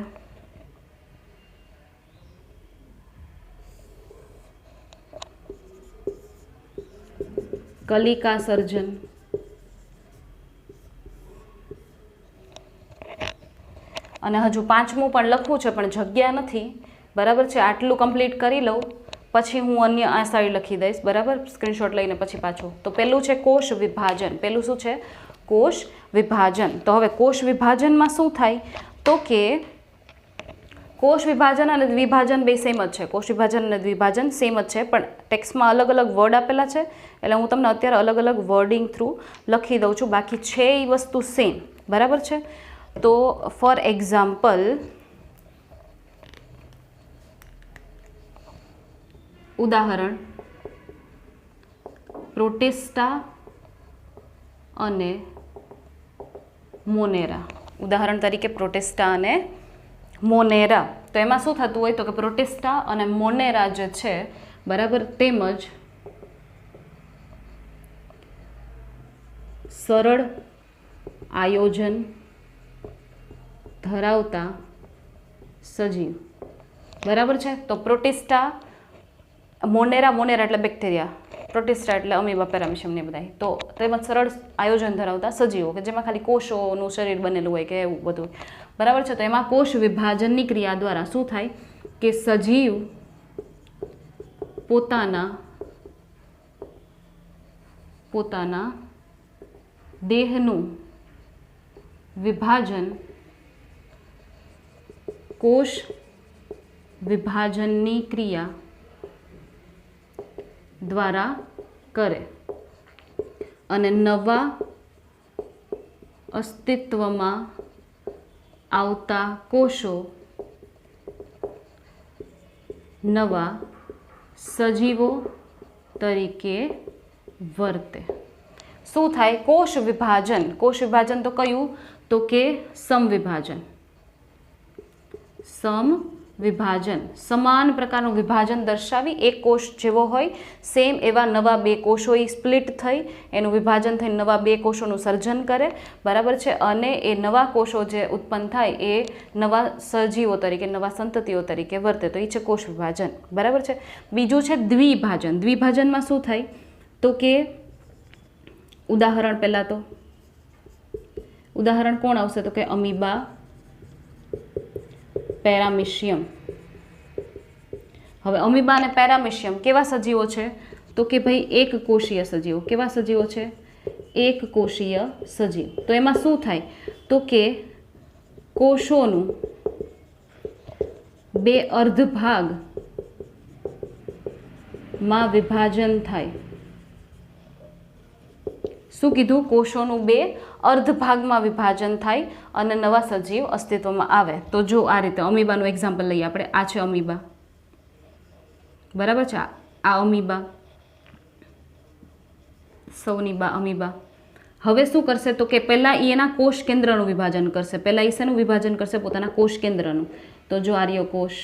કલિકા સર્જન. અને હજુ પાંચમું પણ લખવું છે પણ જગ્યા નથી. બરાબર છે. આટલું કમ્પ્લીટ કરી લઉં પછી હું અન્ય આ સાઈડ લખી દઈશ. બરાબર. સ્ક્રીનશોટ લઈને પછી પાછું. તો પહેલું છે કોષ વિભાજન. પહેલું શું છે? કોષ વિભાજન. તો હવે કોષ વિભાજનમાં શું થાય? તો કે કોષ વિભાજન અને દ્વિભાજન બે સેમ જ છે. કોષ વિભાજન અને દ્વિભાજન સેમ જ છે પણ ટેક્સ્ટમાં અલગ અલગ વર્ડ આપેલા છે એટલે હું તમને અત્યારે અલગ અલગ વર્ડિંગ થ્રુ લખી દઉં છું. બાકી છે એ વસ્તુ સેમ. બરાબર છે. તો ફોર એક્ઝામ્પલ ઉદાહરણ પ્રોટિસ્ટા અને મોનેરા. ઉદાહરણ તરીકે પ્રોટિસ્ટા અને મોનેરા. તો એમાં શું થતું હોય? તો કે પ્રોટિસ્ટા અને મોનેરા જે છે બરાબર તેમજ સરળ આયોજન ધરાવતા સજીવ. બરાબર છે. તો પ્રોટિસ્ટા મોનેરા. મોનેરા એટલે બેક્ટેરિયા. પ્રોટિસ્ટા એટલે અમીબા પેરામિશિયમ ને બધા. તો તેમજ સરળ આયોજન ધરાવતા સજીવો કે જેમાં ખાલી કોષોનું શરીર બનેલું હોય કે એવું બધું. બરાબર છે. તો એમાં કોષ વિભાજનની ક્રિયા દ્વારા શું થાય કે સજીવ પોતાના દેહનું વિભાજન કોષ વિભાજનની ક્રિયા દ્વારા કરે અને નવા અસ્તિત્વમાં આવતા કોષો નવા સજીવો તરીકે વર્તે. શું થાય? કોષ વિભાજન. કોષ વિભાજન તો કયું? તો કે સમવિભાજન. સમવિભાજન સમાન પ્રકારનું વિભાજન દર્શાવી એક કોષ જેવો હોય સેમ એવા નવા બે કોષો સ્પ્લિટ થઈ એનું વિભાજન થઈ નવા બે કોષોનું સર્જન કરે. બરાબર છે. અને એ નવા કોષો જે ઉત્પન્ન થાય એ નવા સજીવો તરીકે નવા સંતતિઓ તરીકે વર્તે. તો એ છે કોષ વિભાજન. બરાબર છે. બીજું છે દ્વિભાજન. દ્વિભાજનમાં શું થાય? તો કે ઉદાહરણ પહેલાં તો ઉદાહરણ કોણ આવશે? તો કે અમીબા પેરામિશિયમ. હવે અમીબા અને પેરામિશિયમ કેવા સજીવો છે? તો કે ભાઈ એક કોષીય સજીવો. કેવા સજીવો છે? એક કોષીય સજીવ. તો એમાં શું થાય? તો કે કોષોનું બે અર્ધ ભાગમાં વિભાજન થાય. શું કીધું? કોષોનું બે અર્ધ ભાગમાં વિભાજન થાય અને નવા સજીવ અસ્તિત્વમાં આવે. તો જો આ રીતે અમીબાનું એક્ઝામ્પલ લઈએ આપણે. આ છે અમીબા. બરાબર છે. આ અમીબા સૌની બા અમીબા. હવે શું કરશે? તો કે પહેલાં એના કોષ કેન્દ્રનું વિભાજન કરશે. પહેલાં શેનું વિભાજન કરશે? પોતાના કોષ કેન્દ્રનું. તો જો આર્ય કોષ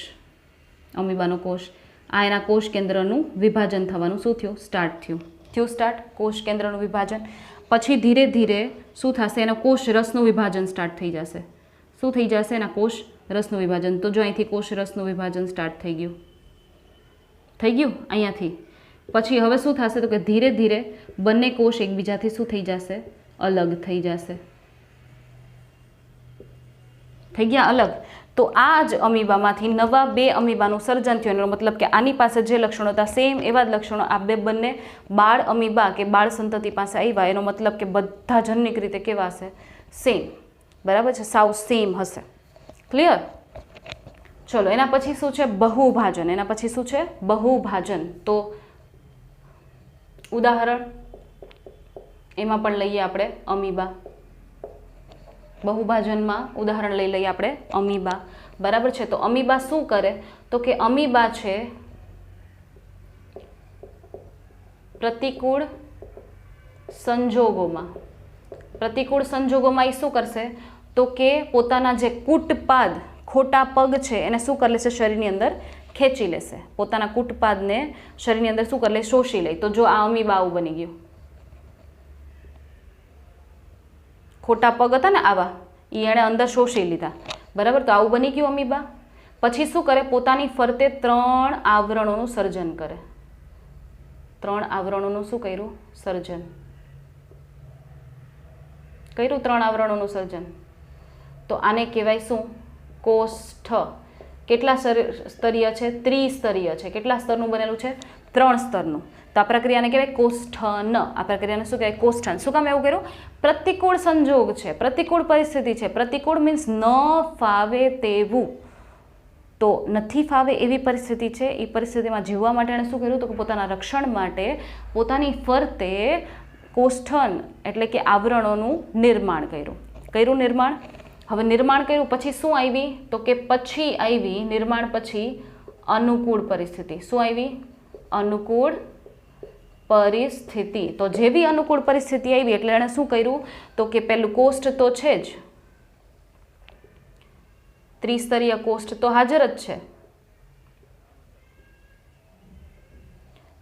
અમીબાનો કોષ. આ એના કોષ કેન્દ્રનું વિભાજન થવાનું શું થયું? સ્ટાર્ટ થયું. સ્ટાર્ટ કોષ કેન્દ્રનું વિભાજન. પછી ધીરે ધીરે શું થશે, એનો કોષ રસનું વિભાજન સ્ટાર્ટ થઈ જશે. શું થઈ જશે? એના કોષ રસનું વિભાજન. તો જો અહીંથી કોષ રસનું વિભાજન સ્ટાર્ટ થઈ ગયું અહીંયાથી. પછી હવે શું થશે તો કે ધીરે ધીરે બંને કોષ એકબીજાથી શું થઈ જશે? અલગ થઈ જશે. થઈ ગયા અલગ. તો આ જ અમીબામાંથી નવા 2 અમીબાનું સર્જન થયું. એનો મતલબ કે આની પાસે જે લક્ષણો હતા સેમ એવા જ લક્ષણો આ બંને બાળ અમીબા કે બાળ સંતતિ પાસે આવ્યા. એનો મતલબ કે બધા જનનિક રીતે કેવા હશે? સેમ. બરાબર છે, સાવ સેમ હશે. ક્લિયર? ચલો એના પછી શું છે? બહુભાજન. એના પછી શું છે? બહુભાજન. તો ઉદાહરણ એમાં પણ લઈએ આપણે અમીબા. બહુભાજનમાં ઉદાહરણ લઈ લઈએ આપણે અમીબા. બરાબર છે. તો અમીબા શું કરે તો કે અમીબા છે પ્રતિકૂળ સંજોગોમાં એ શું કરશે તો કે પોતાના જે કૂટપાદ ખોટા પગ છે એને શું કરી લેશે? શરીરની અંદર ખેંચી લેશે. પોતાના કૂટપાદને શરીરની અંદર શું કરી લે? શોષી લે. તો જો આ અમીબા આવું બની ગયું. ખોટા પગ હતા ને આવા, એ એણે અંદર શોષી લીધા. બરાબર? તો આવું બની ગયું અમીબા. પછી શું કરે? પોતાની ફરતે 3 આવરણોનું સર્જન કરે. 3 આવરણોનું શું કર્યું? સર્જન કર્યું. 3 આવરણોનું સર્જન. તો આને કહેવાય શું? કોષ્ઠ. કેટલા સ્તરીય છે? ત્રિસ્તરીય છે. કેટલા સ્તરનું બનેલું છે? 3 સ્તરનું. તો આ પ્રક્રિયાને કહેવાય કોષ્ઠન. આ પ્રક્રિયાને શું કહેવાય? કોષ્ઠન. શું કામ એવું કર્યું? પ્રતિકૂળ સંજોગ છે, પ્રતિકૂળ પરિસ્થિતિ છે. પ્રતિકૂળ મીન્સ ન ફાવે તેવું. તો નથી ફાવે એવી પરિસ્થિતિ છે. એ પરિસ્થિતિમાં જીવવા માટે એણે શું કર્યું તો કે પોતાના રક્ષણ માટે પોતાની ફરતે કોષ્ઠન એટલે કે આવરણોનું નિર્માણ કર્યું. નિર્માણ. હવે નિર્માણ કર્યું પછી શું આવી તો કે પછી આવી નિર્માણ પછી અનુકૂળ પરિસ્થિતિ. શું આવી? અનુકૂળ પરિસ્થિતિ. તો જેવી અનુકૂળ પરિસ્થિતિ આવી એટલે એણે શું કર્યું તો કે પેલું કોષ્ઠ તો છે જ, ત્રિસ્તરીય કોષ્ઠ તો હાજર જ છે,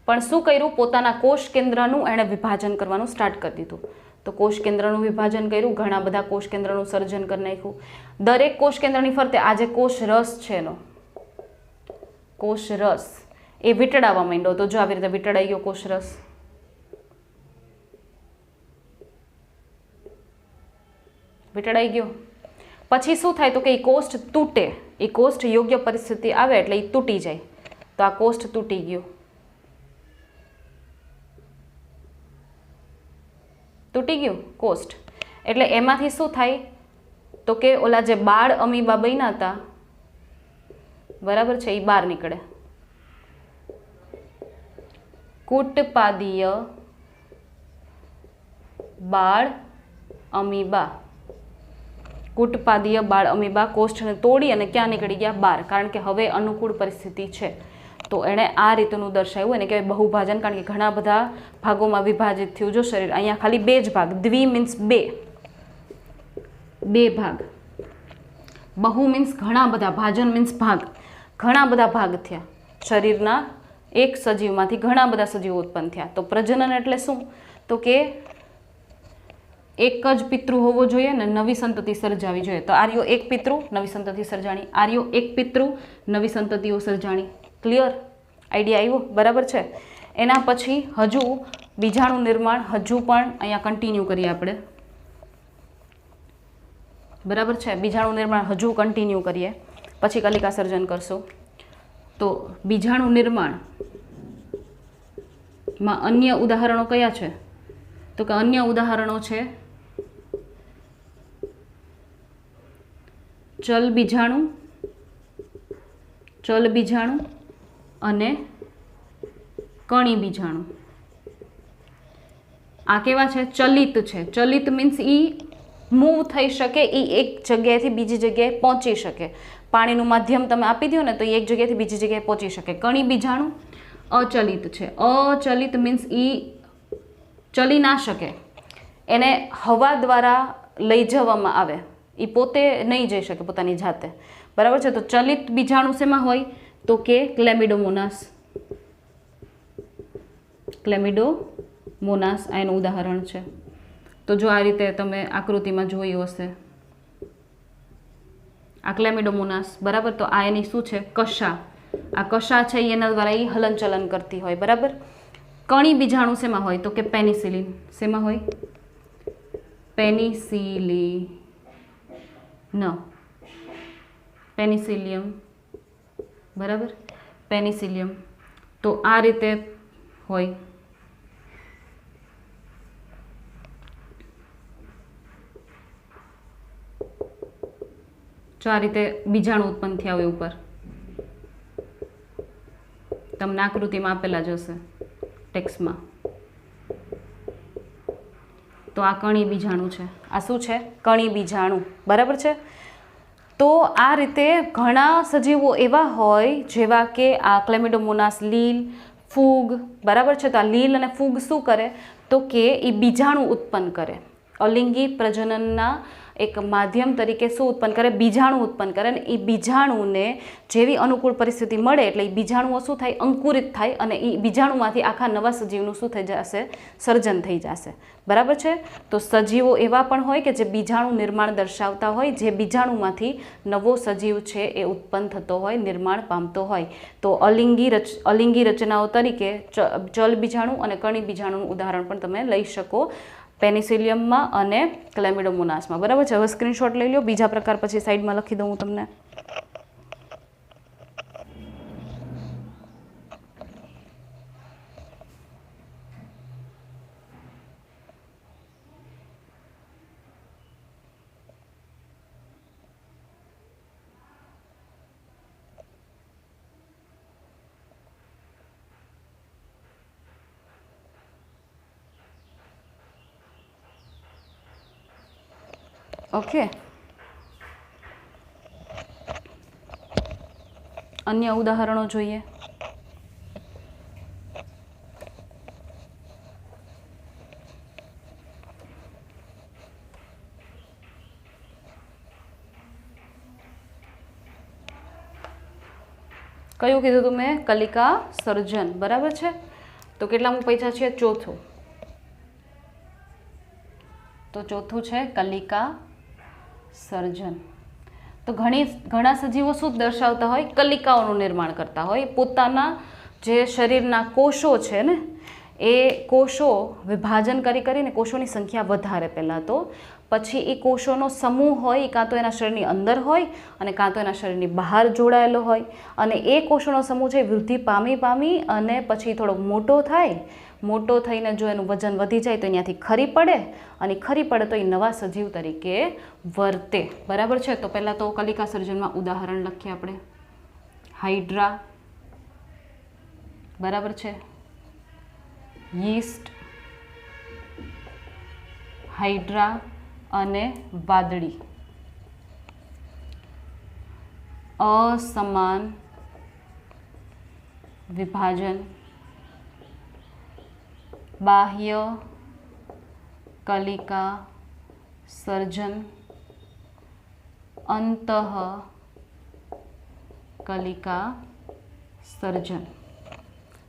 પણ શું કર્યું? પોતાના કોષ કેન્દ્રનું એણે વિભાજન કરવાનું સ્ટાર્ટ કરી દીધું. તો કોષ કેન્દ્રનું વિભાજન કર્યું. ઘણા બધા કોષ કેન્દ્રનું સર્જન કરી નાખ્યું. દરેક કોષ કેન્દ્રની ફરતે આ જે કોષ રસ છે એનો કોષ રસ એ વીંટળાવા માંડ્યો. તો જો આવી રીતે વીંટળાઈ ગયો કોષ રસ. વીંટળાઈ ગયો. પછી શું થાય તો કે એ કોષ્ઠ તૂટે. એ કોષ્ઠ યોગ્ય પરિસ્થિતિ આવે એટલે એ તૂટી જાય. તો આ કોષ્ઠ તૂટી ગયો. તૂટી ગયું કોષ્ઠ. એટલે એમાંથી શું થાય તો કે ઓલા જે બાળ અમીબા બન્યા હતા બરાબર છે એ બહાર નીકળે. કૂટપાદીય બાળ અમીબા. કૂટપાદીય બાળ અમીબા કોષ્ઠને તોડી અને ક્યાં નીકળી ગયા? બહાર. કારણ કે હવે અનુકૂળ પરિસ્થિતિ છે. તો એણે આ રીતનું દર્શાવ્યું. એને કહેવાય બહુભાજન. કારણ કે ઘણા બધા ભાગોમાં વિભાજિત થયું. જો શરીર અહીંયા ખાલી 2 જ ભાગ. દ્વિ મીન્સ 2 ભાગ. બહુ મીન્સ ઘણા બધા. ભાજન મીન્સ ભાગ. ઘણા બધા ભાગ થયા. શરીરના એક સજીવમાંથી ઘણા બધા સજીવો ઉત્પન્ન થયા. તો પ્રજનન એટલે શું તો કે એક જ પિતૃ હોવો જોઈએ ને નવી સંતતિ સર્જાવી જોઈએ. તો આર્યો એક પિતૃ, નવી સંતતિ સર્જાણી. આર્યો એક પિતૃ, નવી સંતતિઓ સર્જાણી. ક્લિયર? આઈડિયા આવ્યો? બરાબર છે. એના પછી હજુ બીજાણુ નિર્માણ હજુ પણ અહીંયા કન્ટિન્યુ કરીએ આપણે. બરાબર છે. બીજાણુ નિર્માણ હજુ કન્ટિન્યુ કરીએ પછી કલિકા સર્જન કરશું. તો બીજાણુ નિર્માણમાં અન્ય ઉદાહરણો કયા છે તો કે અન્ય ઉદાહરણો છે ચલ બીજાણુ અને કણી બીજાણુ. આ કેવા છે? ચલિત છે. ચલિત મીન્સ ઈ મૂવ થઈ શકે, એ એક જગ્યાએથી બીજી જગ્યાએ પહોંચી શકે. પાણીનું માધ્યમ તમે આપી દો ને તો એ એક જગ્યાએથી બીજી જગ્યાએ પહોંચી શકે. કણી બીજાણુ અચલિત છે. અચલિત મીન્સ ઈ ચલી ના શકે, એને હવા દ્વારા લઈ જવામાં આવે, એ પોતે નહીં જઈ શકે પોતાની જાતે. બરાબર છે. તો ચલિત બીજાણુ શેમાં હોય તો કે ક્લેમિડોમોનાસ. ક્લેમિડોમોનાસ આ એનું ઉદાહરણ છે. તો જો આ રીતે તમે આકૃતિમાં જોયું હશે, આ ક્લેમિડોમોનાસ, બરાબર. તો આ એની શું છે? કશા. આ કશા છે એના દ્વારા એ હલનચલન કરતી હોય, બરાબર. કણી બીજાણુ શેમાં હોય? તો કે પેનિસિલિન. શેમાં હોય? પેનિસિલિયમ, બરાબર. પેનિસિલિયમ. તો આ રીતે હોય. જો આ રીતે બીજાણુ ઉત્પન્ન થયા હોય ઉપર, તમને આકૃતિમાં આપેલા જ હશે ટેક્સ્ટમાં. તો આ કણી બીજાણુ છે. આ શું છે? કણી બીજાણુ, બરાબર છે. તો આ રીતે ઘણા સજીવો એવા હોય જેવા કે આ ક્લેમિડોમોનાસ, લીલ, ફૂગ, બરાબર છે. તો આ લીલ અને ફૂગ શું કરે? તો કે એ બીજાણુ ઉત્પન્ન કરે. અલિંગી પ્રજનનના એક માધ્યમ તરીકે શું ઉત્પન્ન કરે? બીજાણુ ઉત્પન્ન કરે. અને એ બીજાણુને જેવી અનુકૂળ પરિસ્થિતિ મળે એટલે એ બીજાણુઓ શું થાય? અંકુરિત થાય અને એ બીજાણુમાંથી આખા નવા સજીવનું શું થઈ જશે? સર્જન થઈ જશે, બરાબર છે. તો સજીવો એવા પણ હોય કે જે બીજાણુ નિર્માણ દર્શાવતા હોય, જે બીજાણુમાંથી નવો સજીવ છે એ ઉત્પન્ન થતો હોય, નિર્માણ પામતો હોય. તો અલિંગી રચનાઓ તરીકે ચલ બીજાણુ અને કણી બીજાણુનું ઉદાહરણ પણ તમે લઈ શકો પેનિસિલિયમમાં અને ક્લેમિડોમોનાસમાં, બરાબર છે. હવે સ્ક્રીનશોટ લઈ લો. બીજા પ્રકાર પછી સાઈડમાં લખી દઉં હું તમને. ઓકે. અન્ય ઉદાહરણો જોઈએ. કયું કીધું તું મેં? કલિકા સર્જન, બરાબર છે. તો કેટલામું પૈસા છે? ચોથું. તો ચોથું છે કલિકા સર્જન. તો ઘણા સજીવો શું દર્શાવતા હોય? કલિકાઓનું નિર્માણ કરતા હોય. પોતાના જે શરીરના કોષો છે ને, એ કોષો વિભાજન કરીને કોષોની સંખ્યા વધારે પહેલાં તો, પછી એ કોષોનો સમૂહ હોય, કાં તો એના શરીરની અંદર હોય અને કાં તો એના શરીરની બહાર જોડાયેલો હોય. અને એ કોષોનો સમૂહ છે વૃદ્ધિ પામી અને પછી થોડોક મોટો થાય. મોટો થઈને જો એનું વજન વધી જાય તો અહીંયાથી ખરી પડે, અને ખરી પડે તો એ નવા સજીવ તરીકે વર્તે, બરાબર છે. તો પહેલાં તો કલિકા સર્જનમાં ઉદાહરણ લખીએ આપણે. હાઇડ્રા, બરાબર છે. યીસ્ટ, હાઇડ્રા અને વાદળી. અસમાન વિભાજન, બાહ્ય કલિકા સર્જન, અંતઃ કલિકા સર્જન,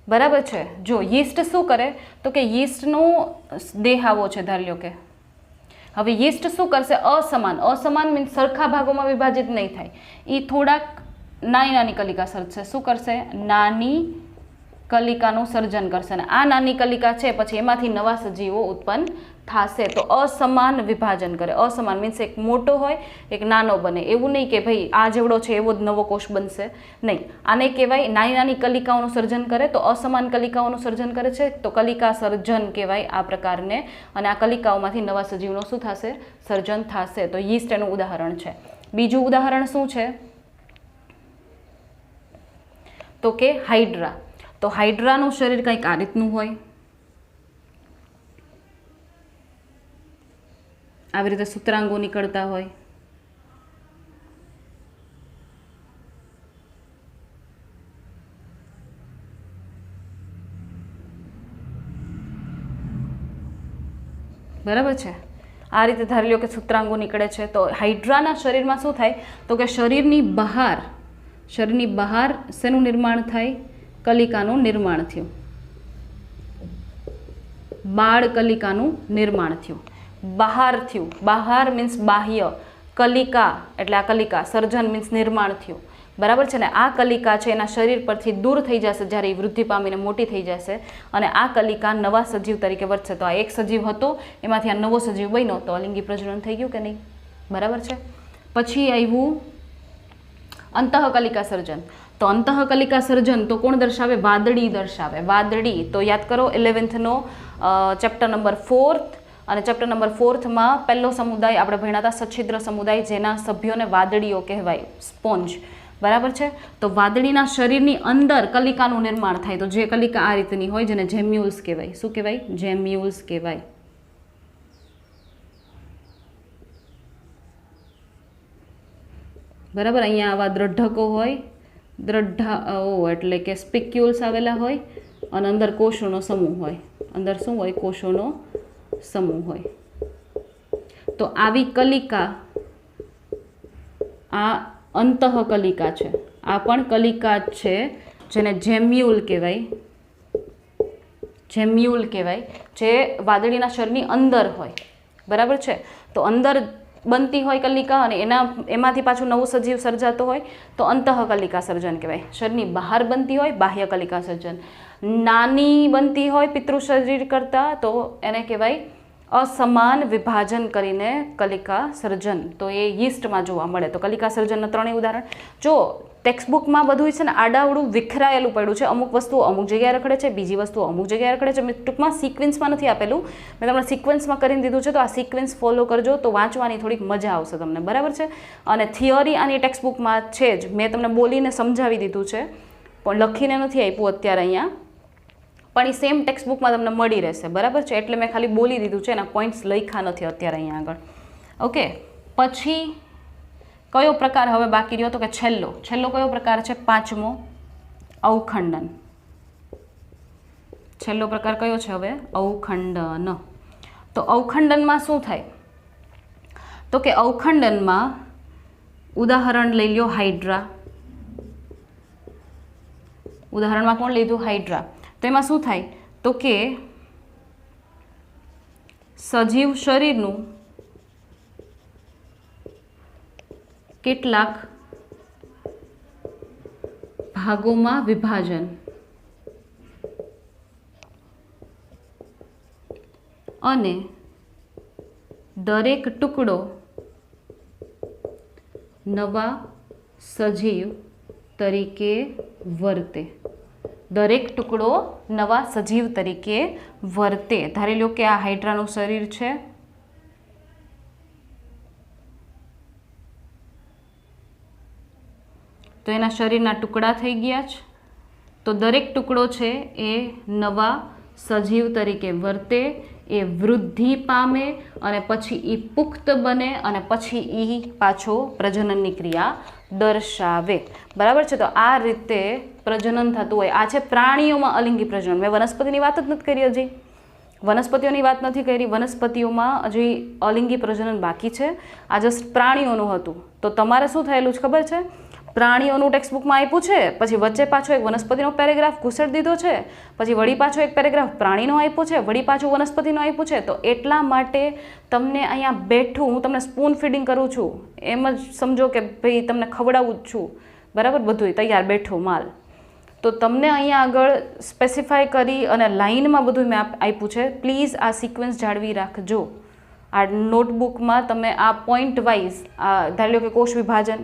બરાબર છે. જો યીસ્ટ શું કરે? તો કે યીસ્ટનો દેહ આવો છે, ધારી લો કે. હવે યીસ્ટ શું કરશે? અસમાન મીન્સ સરખા ભાગોમાં વિભાજિત નહીં થાય. એ થોડાક નાની કલિકા સર્જશે. શું કરશે? નાની કલિકાનું સર્જન કરશે. અને આ નાની કલિકા છે પછી એમાંથી નવા સજીવો ઉત્પન્ન થશે. તો અસમાન વિભાજન કરે. અસમાન મીન્સ એક મોટો હોય, એક નાનો બને. એવું નહીં કે ભાઈ આ જેવડો છે એવો જ નવો કોષ બનશે, નહીં. આને કહેવાય નાની કલિકાઓનું સર્જન કરે. તો અસમાન કલિકાઓનું સર્જન કરે છે તો કલિકા સર્જન કહેવાય આ પ્રકારને. અને આ કલિકાઓમાંથી નવા સજીવનો શું થશે? સર્જન થશે. તો યીસ્ટ એનું ઉદાહરણ છે. બીજું ઉદાહરણ શું છે? તો કે હાઇડ્રા. તો હાઇડ્રાનું શરીર કંઈક આ રીતનું હોય. આવી રીતે સૂત્રાંગો નીકળતા હોય. બરાબર છે. આ રીતે ધારી લો કે સૂત્રાંગો નીકળે છે. તો હાઇડ્રાના શરીરમાં શું થાય? તો કે શરીરની બહાર શેનું નિર્માણ થાય? કલિકાનું નિર્માણ થયું. બાળ કલિકાનું નિર્માણ થયું. બહાર થયું, બહાર મીન્સ બાહ્ય, કલિકા એટલે આ કલિકા, સર્જન મીન્સ નિર્માણ થયું, બરાબર છે ને. આ કલિકા છે એના શરીર પરથી દૂર થઈ જશે જ્યારે એ વૃદ્ધિ પામીને મોટી થઈ જશે, અને આ કલિકા નવા સજીવ તરીકે વર્તશે. તો આ એક સજીવ હતો, એમાંથી આ નવો સજીવ બન્યો, તો અલિંગી પ્રજનન થઈ ગયું કે નહીં, બરાબર છે. પછી આવ્યું અંતઃકલિકા સર્જન. તો અંતઃકલિકા સર્જન તો કોણ દર્શાવે? વાદળી દર્શાવે. વાદળી તો યાદ કરો 11th ચેપ્ટર નંબર 4 અને ચેપ્ટર નંબર 4માં પહેલો સમુદાય આપણે ભણ્યા હતા સચ્છિદ્ર સમુદાય, જેના સભ્યોને વાદળીઓ કહેવાય, સ્પોન્જ, બરાબર છે. તો વાદળીના શરીરની અંદર કલિકાનું નિર્માણ થાય. તો જે કલિકા આ રીતની હોય જેને જેમ્યુલ્સ કહેવાય. શું કહેવાય? જેમ્યુલ્સ કહેવાય. બરાબર. અહીંયા આવા દ્રઢકો હોય, દ્રઢાઓ એટલે કે સ્પિક્યુલ્સ આવેલા હોય, અને અંદર કોષોનો સમૂહ હોય. અંદર શું હોય? કોષોનો સમૂહ હોય. તો આવી કલિકા આ અંતઃકલિકા છે. આ પણ કલિકા છે જેને જેમ્યુલ કહેવાય. જેમ્યુલ કહેવાય, જે વાદળીના શરીરની અંદર હોય, બરાબર છે. તો અંદર બનતી હોય કલિકા, અને એમાંથી પાછું નવું સજીવ સર્જાતો હોય, તો અંતઃકલિકા સર્જન કહેવાય. શરીરની બહાર બનતી હોય, બાહ્ય કલિકા સર્જન. નાની બનતી હોય પિતૃ શરીર કરતાં, તો એને કહેવાય અસમાન વિભાજન કરીને કલિકા સર્જન. તો એ યીસ્ટમાં જોવા મળે. તો કલિકા સર્જનના ત્રણેય ઉદાહરણ જો ટેક્સ્ટબુકમાં બધું છે ને આડાવડું વિખરાયેલું પડ્યું છે. અમુક વસ્તુઓ અમુક જગ્યાએ રખડે છે, બીજી વસ્તુઓ અમુક જગ્યાએ રખડે છે. મેં ટૂંકમાં સિક્વન્સમાં નથી આપેલું, મેં તમને સિક્વન્સમાં કરીને દીધું છે. તો આ સિક્વન્સ ફોલો કરજો તો વાંચવાની થોડીક મજા આવશે તમને, બરાબર છે. અને થિયરી આની ટેક્સ્ટબુકમાં છે જ, મેં તમને બોલીને સમજાવી દીધું છે, પણ લખીને નથી આપ્યું અત્યારે અહીંયા, પણ એ સેમ ટેક્સ્ટબુકમાં તમને મળી રહેશે, બરાબર છે. એટલે મેં ખાલી બોલી દીધું છે, એના પોઈન્ટ્સ લખ્યા નથી અત્યારે અહીંયા આગળ. ઓકે, પછી કયો પ્રકાર હવે બાકી રહ્યો? તો કે છેલ્લો કયો પ્રકાર છે? 5મો, અવખંડન. છેલ્લો પ્રકાર કયો છે હવે? અવખંડન. તો અવખંડનમાં શું થાય? તો કે અવખંડનમાં ઉદાહરણ લઈ લ્યો હાઇડ્રા. ઉદાહરણમાં કોણ લીધું? હાઇડ્રા. તો એમાં શું થાય? તો કે સજીવ શરીરનું કેટલાક ભાગોમાં વિભાજન અને દરેક ટુકડો નવા સજીવ તરીકે વર્તે. દરેક ટુકડો નવા સજીવ તરીકે વર્તે. ધારી લો કે આ હાઇડ્રાનું શરીર છે, તો એના શરીરના ટુકડા થઈ ગયા છે. તો દરેક ટુકડો છે એ નવા સજીવ તરીકે વર્તે, એ વૃદ્ધિ પામે, અને પછી એ પુખ્ત બને, અને પછી એ પાછો પ્રજનનની ક્રિયા દર્શાવે, બરાબર છે. તો આ રીતે પ્રજનન થતું હોય. આ છે પ્રાણીઓમાં અલિંગી પ્રજનન. મેં વનસ્પતિની વાત જ નથી કરી હજી, વનસ્પતિઓની વાત નથી કરી. વનસ્પતિઓમાં હજી અલિંગી પ્રજનન બાકી છે. આ જસ્ટ પ્રાણીઓનું હતું. તો તમારે શું થયેલું છે ખબર છે? પ્રાણીઓનું ટેક્સ્ટબુકમાં આપ્યું છે, પછી વચ્ચે પાછો એક વનસ્પતિનો પેરેગ્રાફ ઘૂસેડી દીધો છે, પછી વળી પાછો એક પેરેગ્રાફ પ્રાણીનો આપ્યો છે, વળી પાછું વનસ્પતિનો આપ્યું છે. તો એટલા માટે તમને અહીંયા બેઠું હું તમને સ્પૂન ફીડિંગ કરું છું, એમ જ સમજો કે ભાઈ તમને ખવડાવું જ છું, બરાબર. બધું તૈયાર બેઠું માલ. તો તમને અહીંયા આગળ સ્પેસિફાય કરી અને લાઇનમાં બધું મેં આપ્યું છે. પ્લીઝ આ સિક્વન્સ જાળવી રાખજો. આ નોટબુકમાં તમે આ પોઈન્ટ વાઇઝ ધારી લો કે કોષ વિભાજન,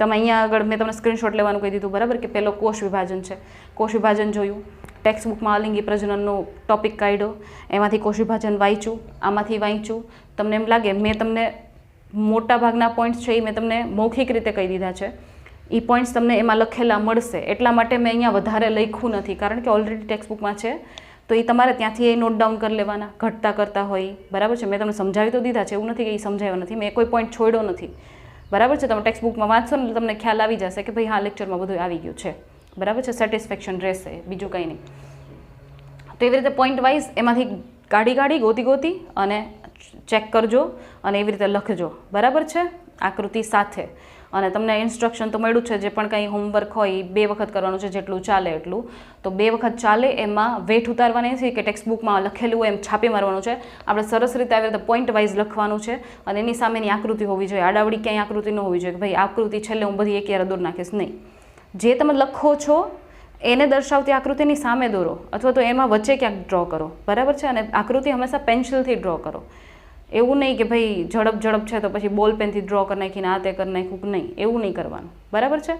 તમે અહીંયા આગળ મેં તમને સ્ક્રીનશોટ લેવાનું કહી દીધું, બરાબર, કે પહેલો કોષ વિભાજન છે. કોષ વિભાજન જોયું, ટેક્સ્ટબુકમાં અલિંગી પ્રજનનનો ટોપિક કાઢ્યો, એમાંથી કોષ વિભાજન વાંચ્યું, આમાંથી વાંચ્યું. તમને એમ લાગે મેં તમને મોટા ભાગના પોઈન્ટ્સ છે એ મેં તમને મૌખિક રીતે કહી દીધા છે. એ પોઈન્ટ્સ તમને એમાં લખેલા મળશે, એટલા માટે મેં અહીંયા વધારે લખ્યું નથી, કારણ કે ઓલરેડી ટેક્સ્ટબુકમાં છે. તો એ તમારે ત્યાંથી એ નોટ ડાઉન કરી લેવાના, ઘટતા કરતા હોય, બરાબર છે. મેં તમને સમજાવી તો દીધા છે, એવું નથી કે એ સમજાવ્યો નથી, મેં કોઈ પોઈન્ટ છોડ્યો નથી, બરાબર છે. તમે ટેક્સ્ટબુકમાં વાંચશો ને તમને ખ્યાલ આવી જશે કે ભાઈ હા લેક્ચરમાં બધું આવી ગયું છે, બરાબર છે. સેટિસ્ફેક્શન રહેશે, બીજું કંઈ નહીં. તો એવી રીતે પોઈન્ટ વાઇઝ એમાંથી કાઢી ગોતી અને ચેક કરજો અને એવી રીતે લખજો, બરાબર છે, આકૃતિ સાથે. અને તમને ઇન્સ્ટ્રક્શન તો મળ્યું છે, જે પણ કંઈ હોમવર્ક હોય એ 2 વખત કરવાનું છે, જેટલું ચાલે એટલું. તો 2 વખત ચાલે એમાં વેઠ ઉતારવાની નથી કે ટેક્સ્ટ બુકમાં લખેલું હોય એમ છાપી મારવાનું છે. આપણે સરસ રીતે આવી રીતે પોઈન્ટ વાઇઝ લખવાનું છે અને એની સામેની આકૃતિ હોવી જોઈએ. આડાવડી ક્યાંય આકૃતિ ન હોવી જોઈએ કે ભાઈ આકૃતિ છેલ્લે હું બધી એક યાર દૂર નાખીશ, નહીં. જે તમે લખો છો એને દર્શાવતી આકૃતિની સામે દોરો અથવા તો એમાં વચ્ચે ક્યાંક ડ્રો કરો, બરાબર છે. અને આકૃતિ હંમેશા પેન્સિલથી ડ્રો કરો. એવું નહીં કે ભાઈ ઝડપ છે તો પછી બોલ પેનથી ડ્રો કરી નાખીને આ તે કરી નાખ્યું, નહીં, એવું નહીં કરવાનું, બરાબર છે.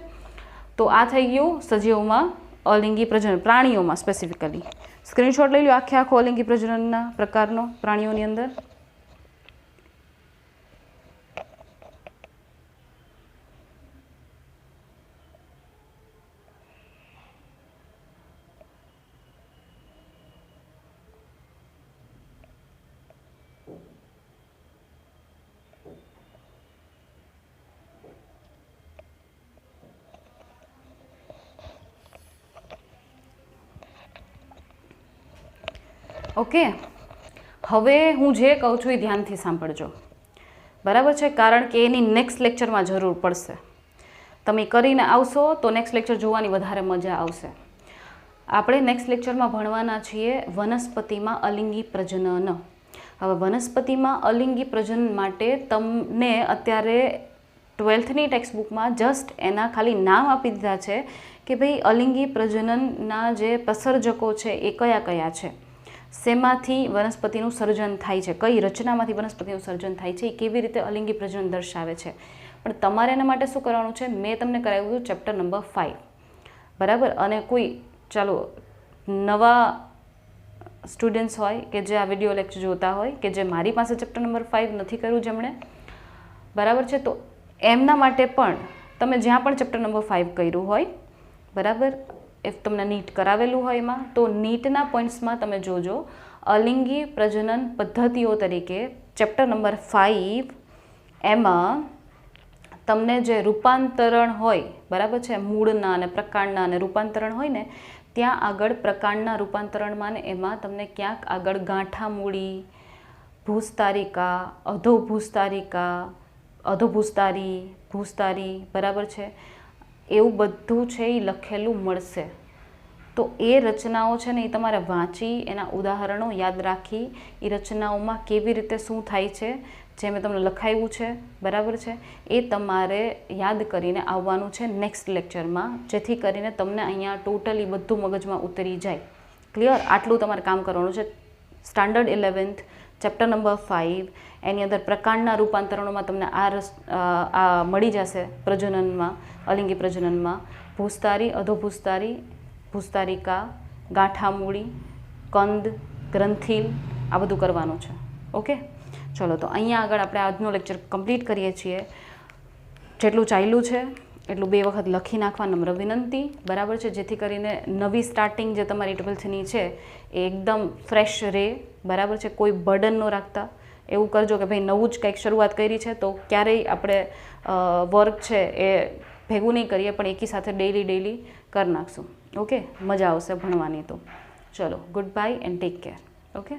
તો આ થઈ ગયું સજીવોમાં અલિંગી પ્રજનન, પ્રાણીઓમાં સ્પેસિફિકલી. સ્ક્રીનશોટ લઈ લો આખો અલિંગી પ્રજનનના પ્રકારનો પ્રાણીઓની અંદર. ઓકે, હવે હું જે કહું છું એ ધ્યાનથી સાંભળજો, બરાબર છે. કારણ કે એની નેક્સ્ટ લેક્ચરમાં જરૂર પડશે. તમે કરીને આવશો તો નેક્સ્ટ લેક્ચર જોવાની વધારે મજા આવશે. આપણે નેક્સ્ટ લેક્ચરમાં ભણવાના છીએ વનસ્પતિમાં અલિંગી પ્રજનન. હવે વનસ્પતિમાં અલિંગી પ્રજનન માટે તમને અત્યારે 12થની ટેક્સ્ટ બુકમાં જસ્ટ એના ખાલી નામ આપી દીધા છે કે ભાઈ અલિંગી પ્રજનનના જે પ્રસર્જકો છે એ કયા કયા છે, શેમાંથી વનસ્પતિનું સર્જન થાય છે, કઈ રચનામાંથી વનસ્પતિનું સર્જન થાય છે, એ કેવી રીતે અલિંગી પ્રજનન દર્શાવે છે. પણ તમારે એના માટે શું કરવાનું છે, મેં તમને કરાવ્યું હતું ચેપ્ટર નંબર 5, બરાબર. અને કોઈ ચાલો નવા સ્ટુડન્ટ્સ હોય કે જે આ વિડીયો લેક્ચર જોતા હોય કે જે મારી પાસે ચેપ્ટર નંબર 5 નથી કર્યું જેમણે, બરાબર છે, તો એમના માટે પણ તમે જ્યાં પણ ચેપ્ટર નંબર 5 કર્યું હોય, બરાબર, ઇફ તમને નીટ કરાવેલું હોય એમાં, તો નીટના પોઈન્ટ્સમાં તમે જોજો અલિંગી પ્રજનન પદ્ધતિઓ તરીકે ચેપ્ટર નંબર 5 એમાં તમને જે રૂપાંતરણ હોય, બરાબર છે, મૂળના અને પ્રકાંડના અને રૂપાંતરણ હોય ને, ત્યાં આગળ પ્રકાંડના રૂપાંતરણમાં ને એમાં તમને ક્યાંક આગળ ગાંઠામૂળી, ભૂસ્તારિકા, અધોભૂસ્તારી, ભૂસ્તારી, બરાબર છે, એવું બધું છે એ લખેલું મળશે. તો એ રચનાઓ છે ને એ તમારે વાંચી એના ઉદાહરણો યાદ રાખી એ રચનાઓમાં કેવી રીતે શું થાય છે જે મેં તમને લખાવ્યું છે, બરાબર છે, એ તમારે યાદ કરીને આવવાનું છે નેક્સ્ટ લેક્ચરમાં, જેથી કરીને તમને અહીંયા ટોટલી બધું મગજમાં ઉતરી જાય. ક્લિયર? આટલું તમારે કામ કરવાનું છે. સ્ટાન્ડર્ડ 11th ચેપ્ટર નંબર 5 એની અંદર પ્રકાંડના રૂપાંતરણોમાં તમને આ મળી જશે. પ્રજનનમાં, અલિંગી પ્રજનનમાં ભૂસ્તારી, અધોભૂસ્તારી, ભૂસ્તારિકા, ગાંઠામૂળી, કંદ, ગ્રંથિલ, આ બધું કરવાનું છે. ઓકે, ચલો તો અહીંયા આગળ આપણે આજનો લેક્ચર કમ્પ્લીટ કરીએ છીએ. જેટલું ચાલ્યું છે એટલું 2 વખત લખી નાખવા નમ્ર વિનંતી, બરાબર છે, જેથી કરીને નવી સ્ટાર્ટિંગ જે તમારી 12thની છે એ એકદમ ફ્રેશ રહે, બરાબર છે. કોઈ બર્ડન ન રાખતા એવું કરજો કે ભાઈ નવું જ કંઈક શરૂઆત કરી છે તો ક્યારેય આપણે વર્ક છે એ ભેગું નહીં કરીએ, પણ એકી સાથે ડેઈલી કરી નાખશું. ઓકે, મજા આવશે ભણવાની. તો ચલો, good bye and take care. Okay.